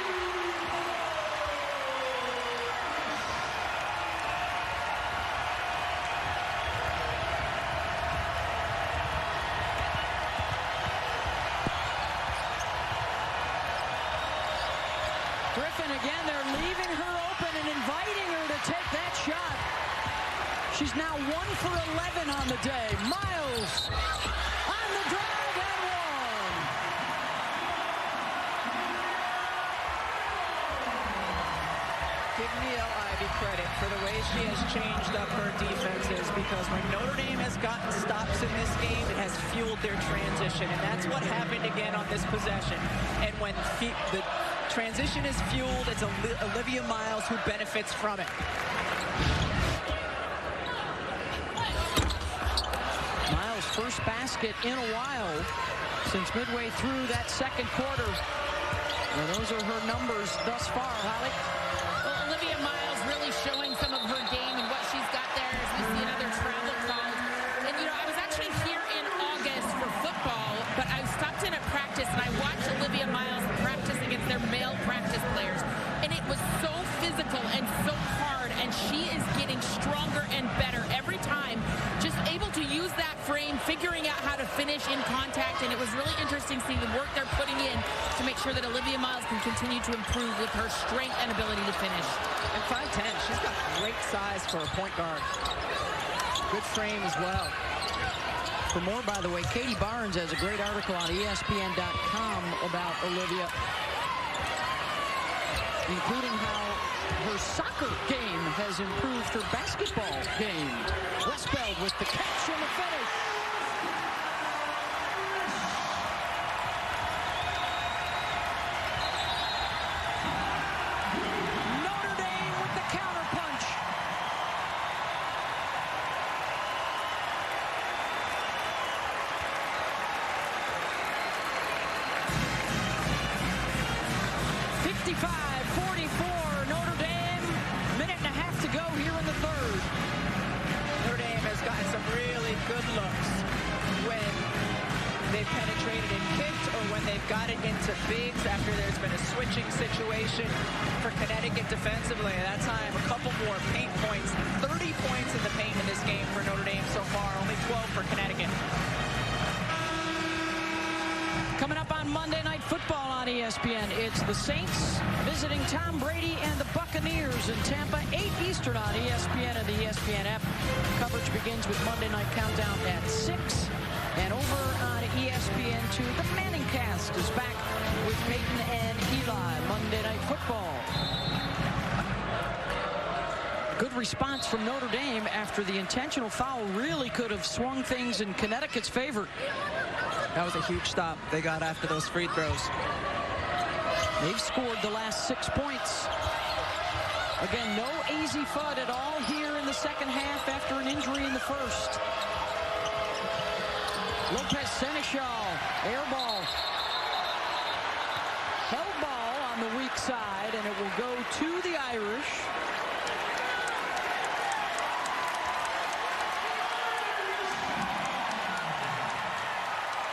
Griffin again, they're leaving her open and inviting her to take that shot. She's now 1 for 11 on the day. Miles on the drive and one. Give Niele Ivey credit for the way she has changed up her defenses, because when Notre Dame has gotten stops in this game, it has fueled their transition, and that's what happened again on this possession. And when the transition is fueled, it's Olivia Miles who benefits from it. Miles' first basket in a while since midway through that second quarter. Well, those are her numbers thus far, Holly. Well, Olivia Miles really showing some of her game and what she's got there as we see another travel call. And, you know, I was actually here in August for football, but I stopped in at practice and I watched Olivia Miles practice against their male practice players. And it was so physical and so hard, and she is getting stronger and better every time. Just able to use that frame, figuring out how to finish in contact, and it was really interesting seeing the work they're putting in to make sure that Olivia Miles can continue to improve with her strength and ability to finish. And 5'10", she's got great size for a point guard. Good frame as well. For more, by the way, Katie Barnes has a great article on ESPN.com about Olivia, including how her soccer game has improved her basketball game. Westbeld with the catch and the finish. Notre Dame with the counterpunch. .55-44, Notre Dame. Minute and a half to go here in the third. Notre Dame has gotten some really good looks when they've penetrated and kicked, or when they've got it into bigs after there's been a switching situation for Connecticut defensively. At that time, a couple more paint points. 30 points in the paint in this game for Notre Dame so far, only 12 for Connecticut. Coming up on Monday Night Football on ESPN, it's the Saints visiting Tom Brady and the Buccaneers in Tampa, 8 Eastern on ESPN and the ESPN app. Coverage begins with Monday Night Countdown at 6. And over on ESPN2, the Manning Cast is back with Peyton and Eli. Monday Night Football. Good response from Notre Dame after the intentional foul really could have swung things in Connecticut's favor. That was a huge stop they got after those free throws. They've scored the last 6 points. Again, no easy FUD at all here in the second half after an injury in the first. Lopez Seneschal, air ball. Held ball on the weak side, and it will go to the Irish.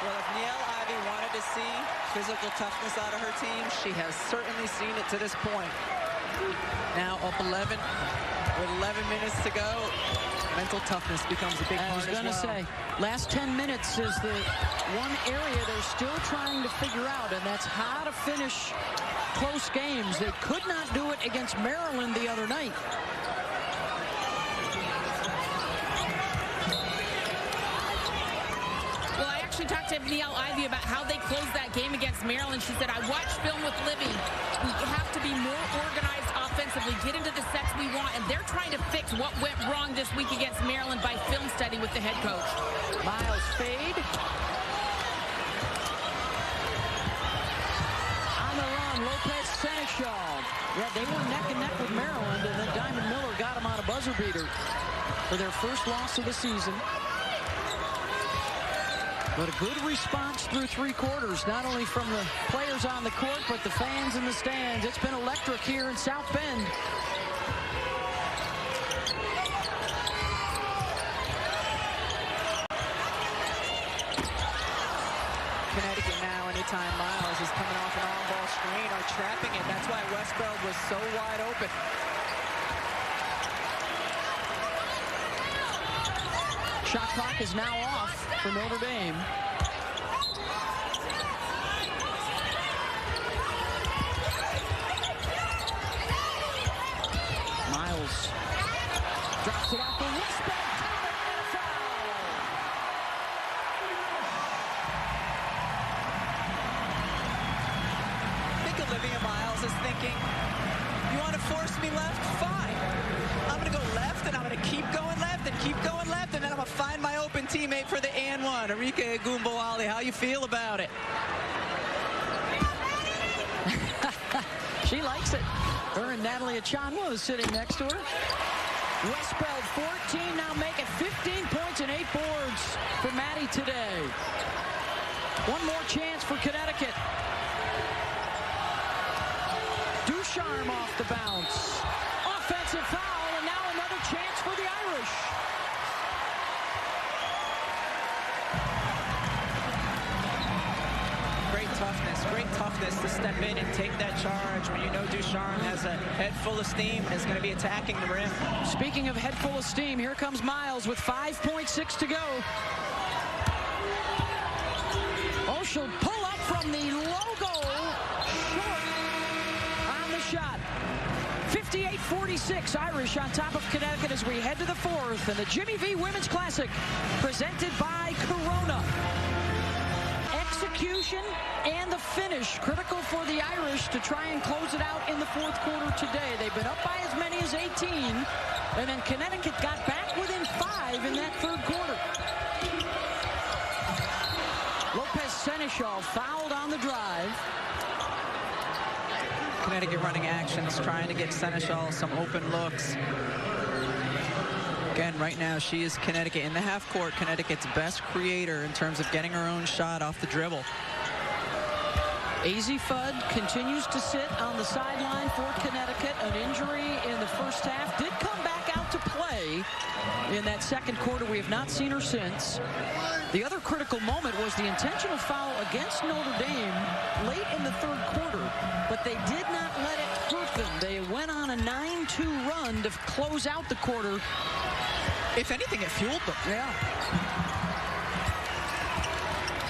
Well, if Niele Ivey wanted to see physical toughness out of her team, she has certainly seen it to this point. Now up 11 with 11 minutes to go. Mental toughness becomes a big part as well. I was going to say, last 10 minutes is the one area they're still trying to figure out, and that's how to finish close games. They could not do it against Maryland the other night. Well, I actually talked to Niele Ivey about how they closed that game against Maryland. She said, I watched film with Livy. We have to be more organized offensively, get into the sets we want, and they're trying to fix what went wrong this week against Maryland by film study with the head coach. Miles fade. On the run, Lopez Seneschal. Yeah, they were neck and neck with Maryland, and then Diamond Miller got them on a buzzer beater for their first loss of the season. But a good response through 3 quarters, not only from the players on the court, but the fans in the stands. It's been electric here in South Bend. Connecticut now, anytime Miles is coming off an on-ball screen, are trapping it. That's why Westbeld was so wide open. Shot clock is now off for Notre Dame. Miles drops it off the wristband. And a foul. I think Olivia Miles is thinking, you want to force me left? Fine. I'm going to go left, and I'm going to keep going left, and keep going left, and then I'm going to find my open teammate for the and one. Arike Egunbowale, how you feel about it? She likes it. Her and Natalie Achanwa is sitting next to her. Westbeld 14, now make it 15 points and 8 boards for Maddie today. One more chance for Connecticut. Ducharme off the bounce. Offensive foul, and now another chance for the Irish. Great toughness to step in and take that charge when you know Ducharme has a head full of steam and is going to be attacking the rim. Speaking of head full of steam, here comes Miles with 5.6 to go. Oh, she'll pull up from the logo short on the shot. 58-46, Irish on top of Connecticut as we head to the 4th, and the Jimmy V Women's Classic presented by Corona. Execution and the finish critical for the Irish to try and close it out in the 4th quarter today. They've been up by as many as 18, and then Connecticut got back within 5 in that 3rd quarter. Lopez Seneschal fouled on the drive. Connecticut running actions, trying to get Seneschal some open looks. Again, right now, she is Connecticut in the half court, Connecticut's best creator in terms of getting her own shot off the dribble. Azzi Fudd continues to sit on the sideline for Connecticut. An injury in the first half, did come back out to play in that 2nd quarter. We have not seen her since. The other critical moment was the intentional foul against Notre Dame late in the 3rd quarter, but they did not let it hurt them. They went on a 9-2 run to close out the quarter. If anything, it fueled them. Yeah.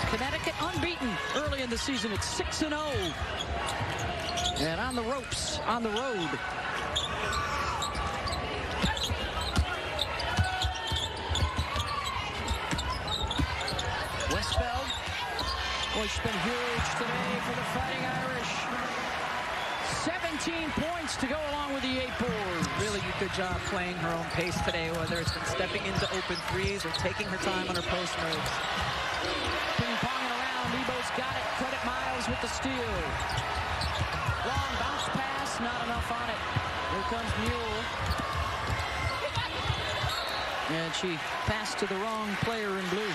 Connecticut unbeaten early in the season at 6-0. And on the ropes, on the road. Westbeld. Boy, she's been huge today for the Fighting Irish. 17 points to go along with the 8 boards. Really good job playing her own pace today, whether it's been stepping into open threes or taking her time on her post moves. Ping-ponging around, Lebo's got it. Credit Miles with the steal. Long bounce pass, not enough on it. Here comes Mule. And she passed to the wrong player in blue.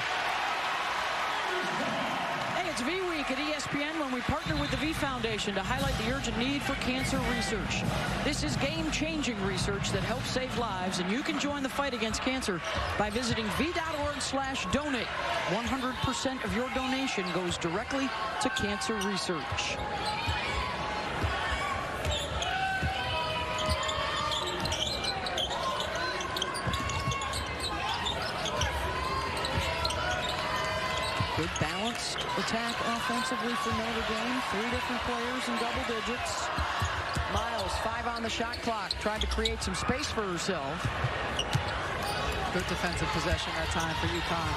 Hey, it's V Week at ESPN when we partner with the V Foundation to highlight the urgent need for cancer research. This is game-changing research that helps save lives, and you can join the fight against cancer by visiting v.org/donate. 100% of your donation goes directly to cancer research. attack offensively for Notre Dame. 3 different players in double digits. Miles, 5 on the shot clock. Tried to create some space for herself. Good defensive possession that time for UConn.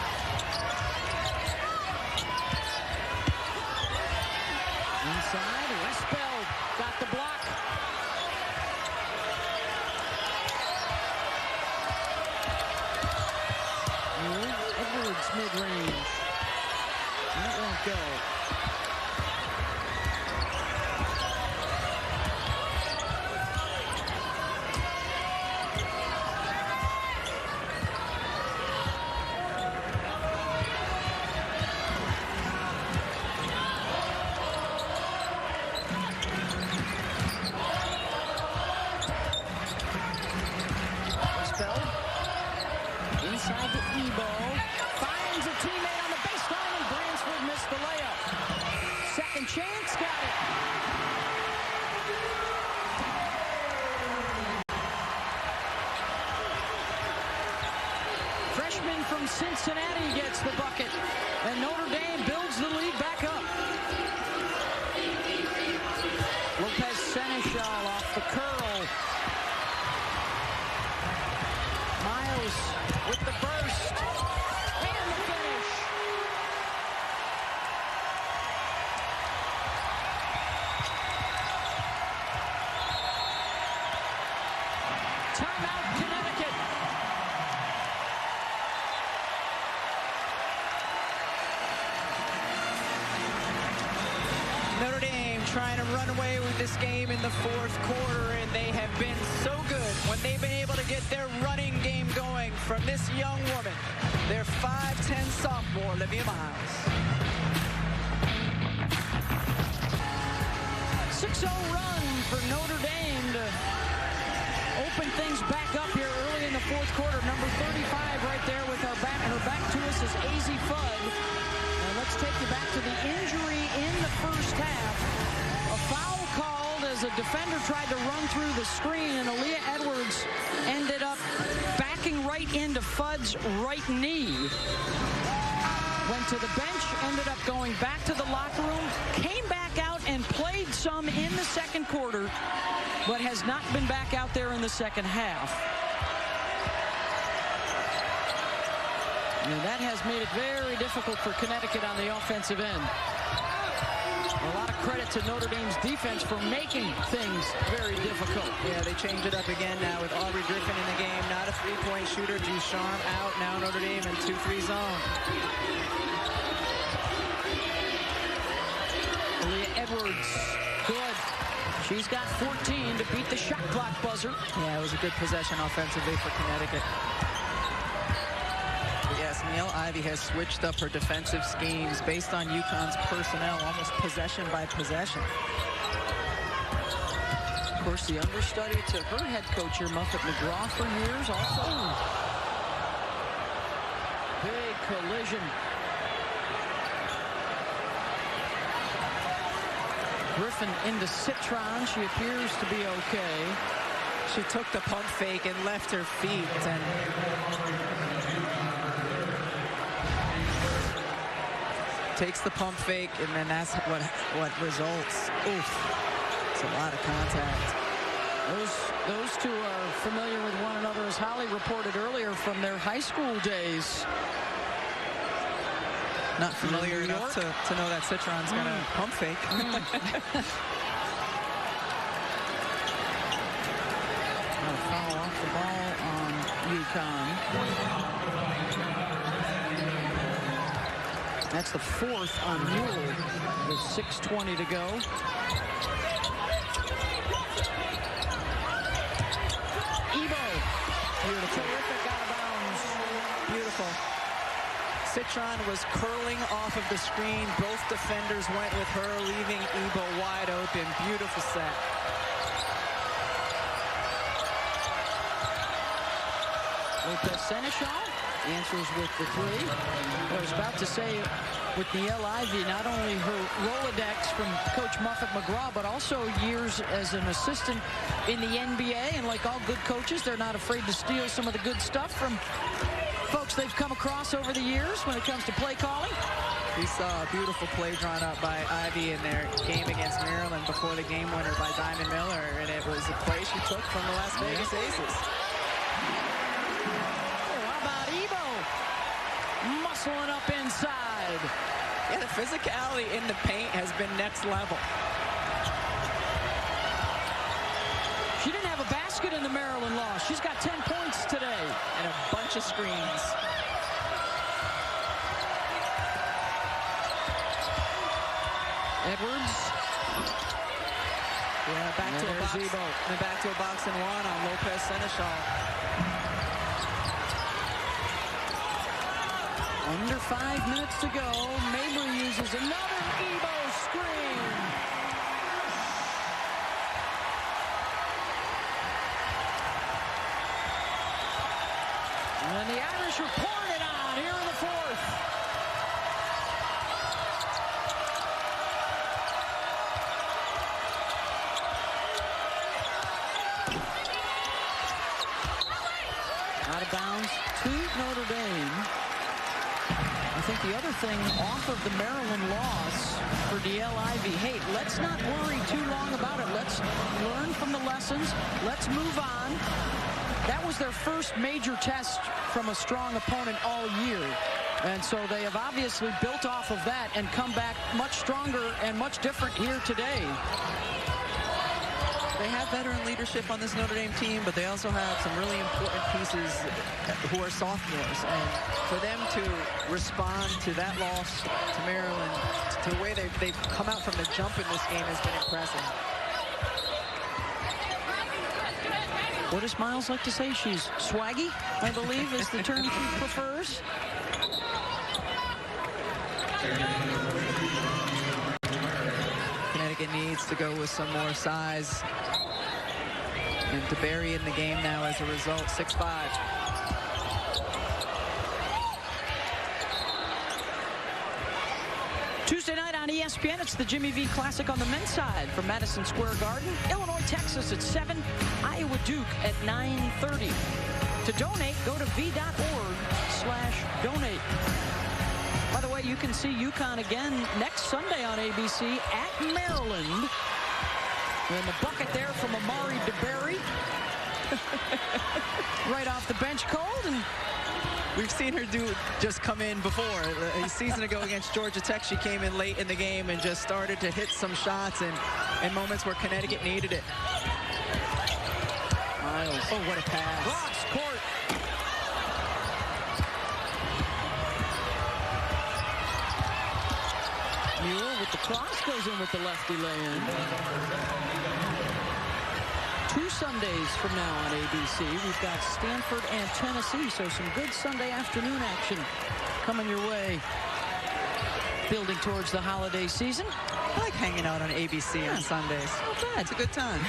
Inside, Westbeld got the block. Edwards mid-range. That won't go. Inside to Ebo. Finds a teammate on the baseline, and Bransford missed the layup. Second chance, got it. Freshman from Cincinnati gets the bucket, and Notre Dame builds the lead back up. Lopez Seneschal off the curl. Miles with the burst and the finish. Timeout, Connecticut. Notre Dame trying to run away with this game in the fourth quarter, and they have been so good when they've been able to get their running game going from this young woman, their 5'10" sophomore, Olivia Miles. 6-0 run for Notre Dame to open things back up here early in the fourth quarter. Number 35 right there with her back to us is AZ Fudd. And let's take you back to the injury in the first half. A foul called as a defender tried to run through the screen, and Aaliyah Edwards ended up backing right into Fudd's right knee. Went to the bench, ended up going back to the locker room, came back out and played some in the second quarter, but has not been back out there in the second half. And that has made it very difficult for Connecticut on the offensive end. A lot of credit to Notre Dame's defense for making things very difficult. Yeah, they changed it up again now with Aubrey Griffin in the game. Not a three-point shooter. Ducharme out. Now Notre Dame in 2-3 zone. Aaliyah Edwards, good. She's got 14 to beat the shot clock buzzer. Yeah, it was a good possession offensively for Connecticut. Yes, Neil Ivey has switched up her defensive schemes based on UConn's personnel, almost possession by possession. Of course, the understudy to her head coach here, Muffet McGraw, for years also. Big collision. Griffin into Citron. She appears to be okay. She took the pump fake and left her feet, and takes the pump fake, and then that's what results. Oof. It's a lot of contact. Those two are familiar with one another, as Holly reported earlier, from their high school days. Not familiar enough to know that Citron's got a pump fake. Foul off the ball on UConn. That's the fourth on Newell with 6:20 to go. Ebo. Beautiful. Terrific out of bounds. Beautiful. Citron was curling off of the screen. Both defenders went with her, leaving Ebo wide open. Beautiful set. Lopez Seneschal answers with the three. I was about to say, with Niele Ivey, not only her Rolodex from Coach Muffet McGraw, but also years as an assistant in the NBA. And like all good coaches, they're not afraid to steal some of the good stuff from folks they've come across over the years when it comes to play calling. We saw a beautiful play drawn up by Ivy in their game against Maryland before the game winner by Diamond Miller, and it was a play she took from the Las Vegas Aces. Oh, how about Ebo? Muscling up inside. Yeah, the physicality in the paint has been next level. She didn't have a basket in the Maryland loss. She's got 10 points today. And a bunch of screens. Edwards. Yeah, back to a box. And back to a box and one on Lopez Seneschal. Under 5 minutes to go. Mabry uses another Ebo screen. And the Irish are pouring it on here in the fourth. Out of bounds to Notre Dame. I think the other thing off of the Maryland loss for DL Ivy, hey, let's not worry too long about it. Let's learn from the lessons. Let's move on. That was their first major test from a strong opponent all year. And so they have obviously built off of that and come back much stronger and much different here today. They have veteran leadership on this Notre Dame team, but they also have some really important pieces who are sophomores. And for them to respond to that loss to Maryland, to the way they've come out from the jump in this game has been impressive. What does Miles like to say? She's swaggy, I believe, is the term she prefers. Connecticut needs to go with some more size. And DeBerry in the game now as a result, 6'5". Tuesday night on ESPN, it's the Jimmy V Classic on the men's side from Madison Square Garden. Illinois, Texas at 7, Iowa Duke at 9:30. To donate, go to v.org/donate. By the way, you can see UConn again next Sunday on ABC at Maryland. And the bucket there from Amari DeBerry. Right off the bench cold. And we've seen her just come in before. A season ago against Georgia Tech, she came in late in the game and just started to hit some shots in moments where Connecticut needed it. Miles. Oh, what a pass. Cross court. Muir with the cross, goes in with the lefty lay-in. 2 Sundays from now on ABC. We've got Stanford and Tennessee, so some good Sunday afternoon action coming your way. Building towards the holiday season. I like hanging out on ABC on Sundays. Not bad. It's a good time.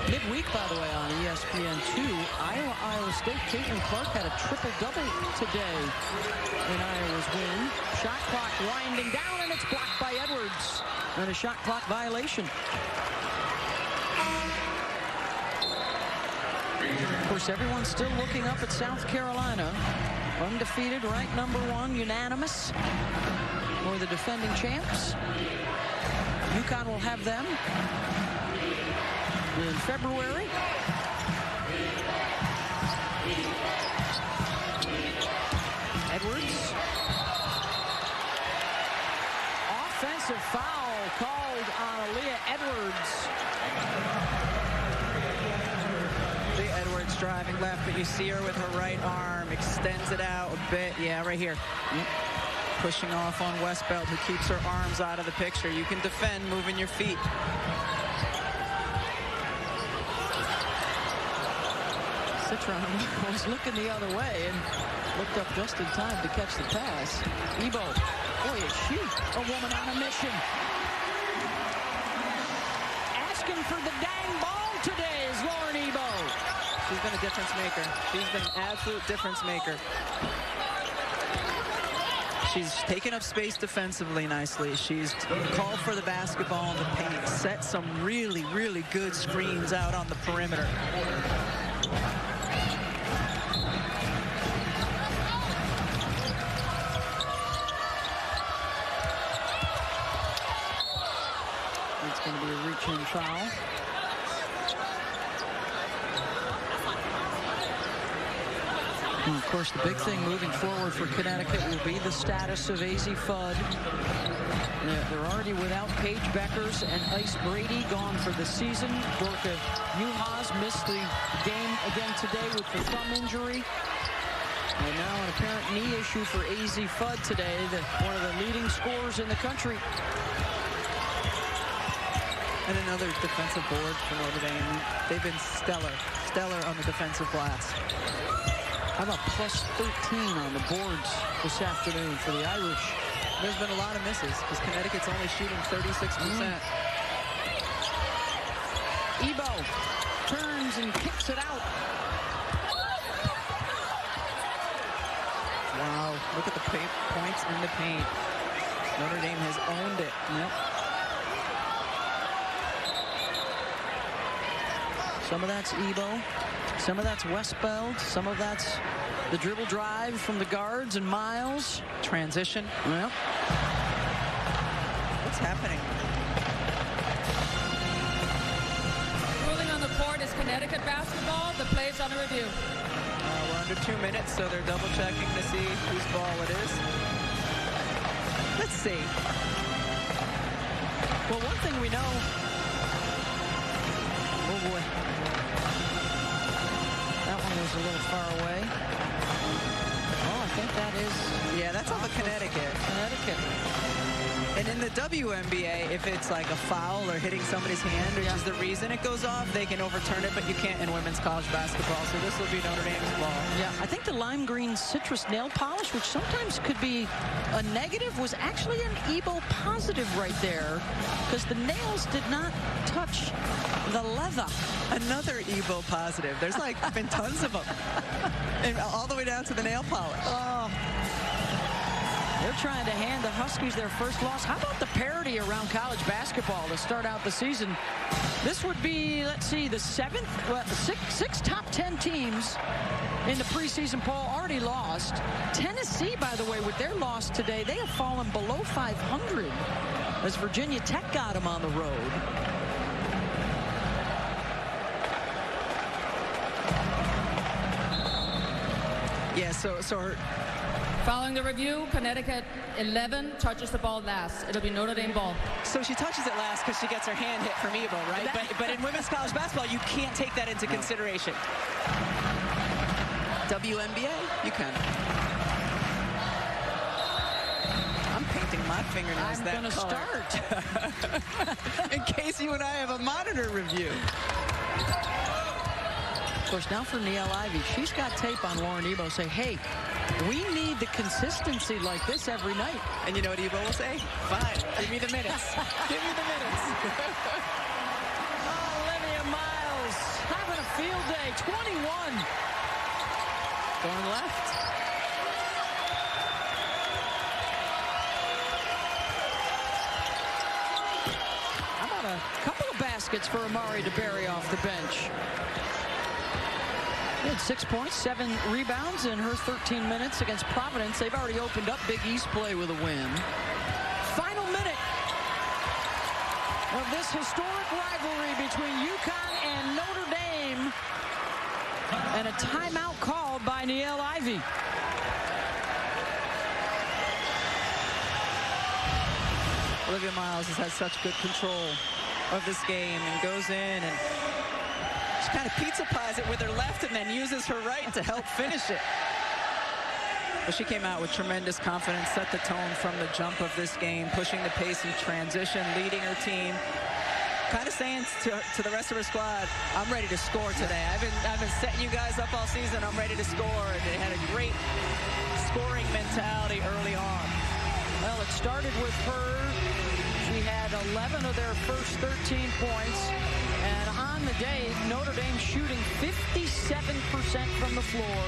Midweek, by the way, on ESPN2, Iowa State. Caitlin Clark had a triple-double today in Iowa's win. Shot clock winding down, and it's blocked by Edwards. And a shot clock violation. Of course, everyone's still looking up at South Carolina. Undefeated, ranked #1, unanimous. Or the defending champs. UConn will have them in February. Edwards. Offensive foul called on Aaliyah Edwards. Aaliyah Edwards driving left, but you see her with her right arm, extends it out a bit. Yeah, right here. Pushing off on Westbelt, who keeps her arms out of the picture. You can defend moving your feet. Citron was looking the other way and looked up just in time to catch the pass. Ebo, boy, is she a woman on a mission. Asking for the dang ball today is Lauren Ebo. She's been a difference maker. She's been an absolute difference maker. She's taken up space defensively nicely. She's called for the basketball in the paint, set some really, really good screens out on the perimeter. team foul. And of course, the big thing moving forward for Connecticut will be the status of AZ Fudd. They're already without Paige Beckers and Ice Brady, gone for the season. Dorka Juhas missed the game again today with the thumb injury. And now an apparent knee issue for AZ Fudd today, one of the leading scorers in the country. And another defensive board for Notre Dame. They've been stellar on the defensive glass. How about plus 13 on the boards this afternoon for the Irish? There's been a lot of misses because Connecticut's only shooting 36%. Ebo turns and kicks it out. Wow, look at the points in the paint. Notre Dame has owned it. Yep. Some of that's Ebo. Some of that's Westbeld. Some of that's the dribble drive from the guards and Miles. Transition. Yep. What's happening? Ruling on the court is Connecticut basketball. The play's under review. We're under 2 minutes, so they're double checking to see whose ball it is. Let's see. Well, one thing we know. Oh boy. That one was a little far away. Oh, I think that is. Yeah, that's off of Connecticut. Connecticut. And in the WNBA, if it's like a foul or hitting somebody's hand, which is the reason it goes off, they can overturn it, but you can't in women's college basketball. So this will be Notre Dame's ball. Yeah, I think the lime green citrus nail polish, which sometimes could be a negative, was actually an Ebo positive right there, because the nails did not touch the leather. Another Ebo positive. There's like been tons of them. And all the way down to the nail polish. Oh. They're trying to hand the Huskies their first loss. How about the parity around college basketball to start out the season? This would be, let's see, the six top 10 teams in the preseason poll already lost. Tennessee, by the way, with their loss today, they have fallen below 500 as Virginia Tech got them on the road. Yeah, so Following the review, Connecticut 11 touches the ball last. It'll be Notre Dame ball. So she touches it last because she gets her hand hit from Ebo, right? But in women's college basketball, you can't take that into consideration. WNBA, you can. I'm painting my fingernails I'm that going to start. In case you and I have a monitor review. Of course, now for Niele Ivey, she's got tape on Lauren Ebo. Say, hey, we need the consistency like this every night. And you know what Ebo will say? Fine, give me the minutes. Give me the minutes. Olivia Miles having a field day. 21. Going left. How about a couple of baskets for Amari DeBerry off the bench? She had 6 points, 7 rebounds in her 13 minutes against Providence. They've already opened up Big East play with a win. Final minute of this historic rivalry between UConn and Notre Dame. And a timeout called by Niele Ivey. Olivia Miles has had such good control of this game and goes in and she kind of pizza pies it with her left and then uses her right to help finish it. But she came out with tremendous confidence, set the tone from the jump of this game, pushing the pace in transition, leading her team. Kind of saying to the rest of her squad, I'm ready to score today. I've been setting you guys up all season. I'm ready to score. And they had a great scoring mentality early on. Well, it started with her. She had 11 of their first 13 points. And on the day, Notre Dame shooting 57% from the floor.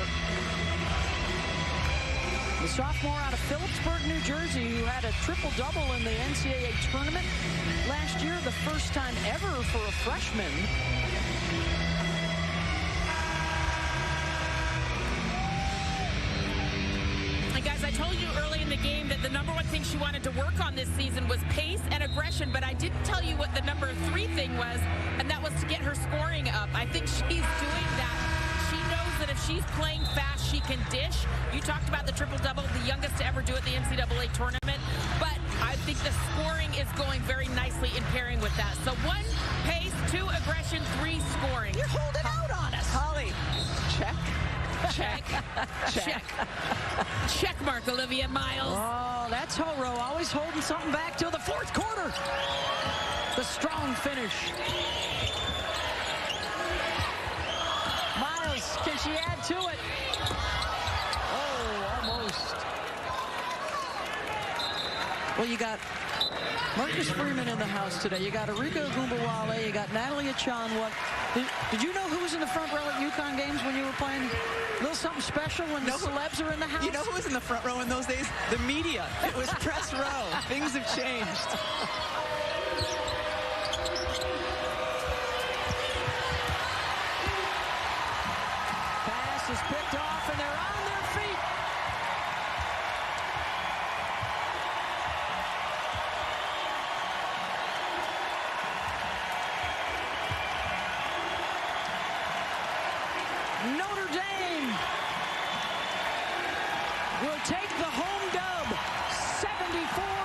The sophomore out of Phillipsburg, New Jersey, who had a triple-double in the NCAA tournament last year, the first time ever for a freshman. And guys, I told you early in the game that the #1 thing she wanted to work on this season was pace and aggression. aggression, but I didn't tell you what the number 3 thing was, and that was to get her scoring up. I think she's doing that. She knows that if she's playing fast, she can dish. You talked about the triple-double, the youngest to ever do it in the NCAA tournament, but I think the scoring is going very nicely in pairing with that. So 1, pace, 2, aggression, 3, scoring. You're holding out on us. Holly, check. Check. Check. Check mark, Olivia Miles. Oh, that's Horo, always holding something back till the 4th quarter. The strong finish. Miles, can she add to it? Oh, almost. Well, you got Marcus Freeman in the house today. You got Arika Gumbawale. You got Natalie Achanwa. Did you know who was in the front row at UConn games when you were playing? A little something special when the celebs are in the house? You know who was in the front row in those days? The media. It was press row. Things have changed. Pass is picked off, and they're on their feet. Notre Dame will take the home dub, 74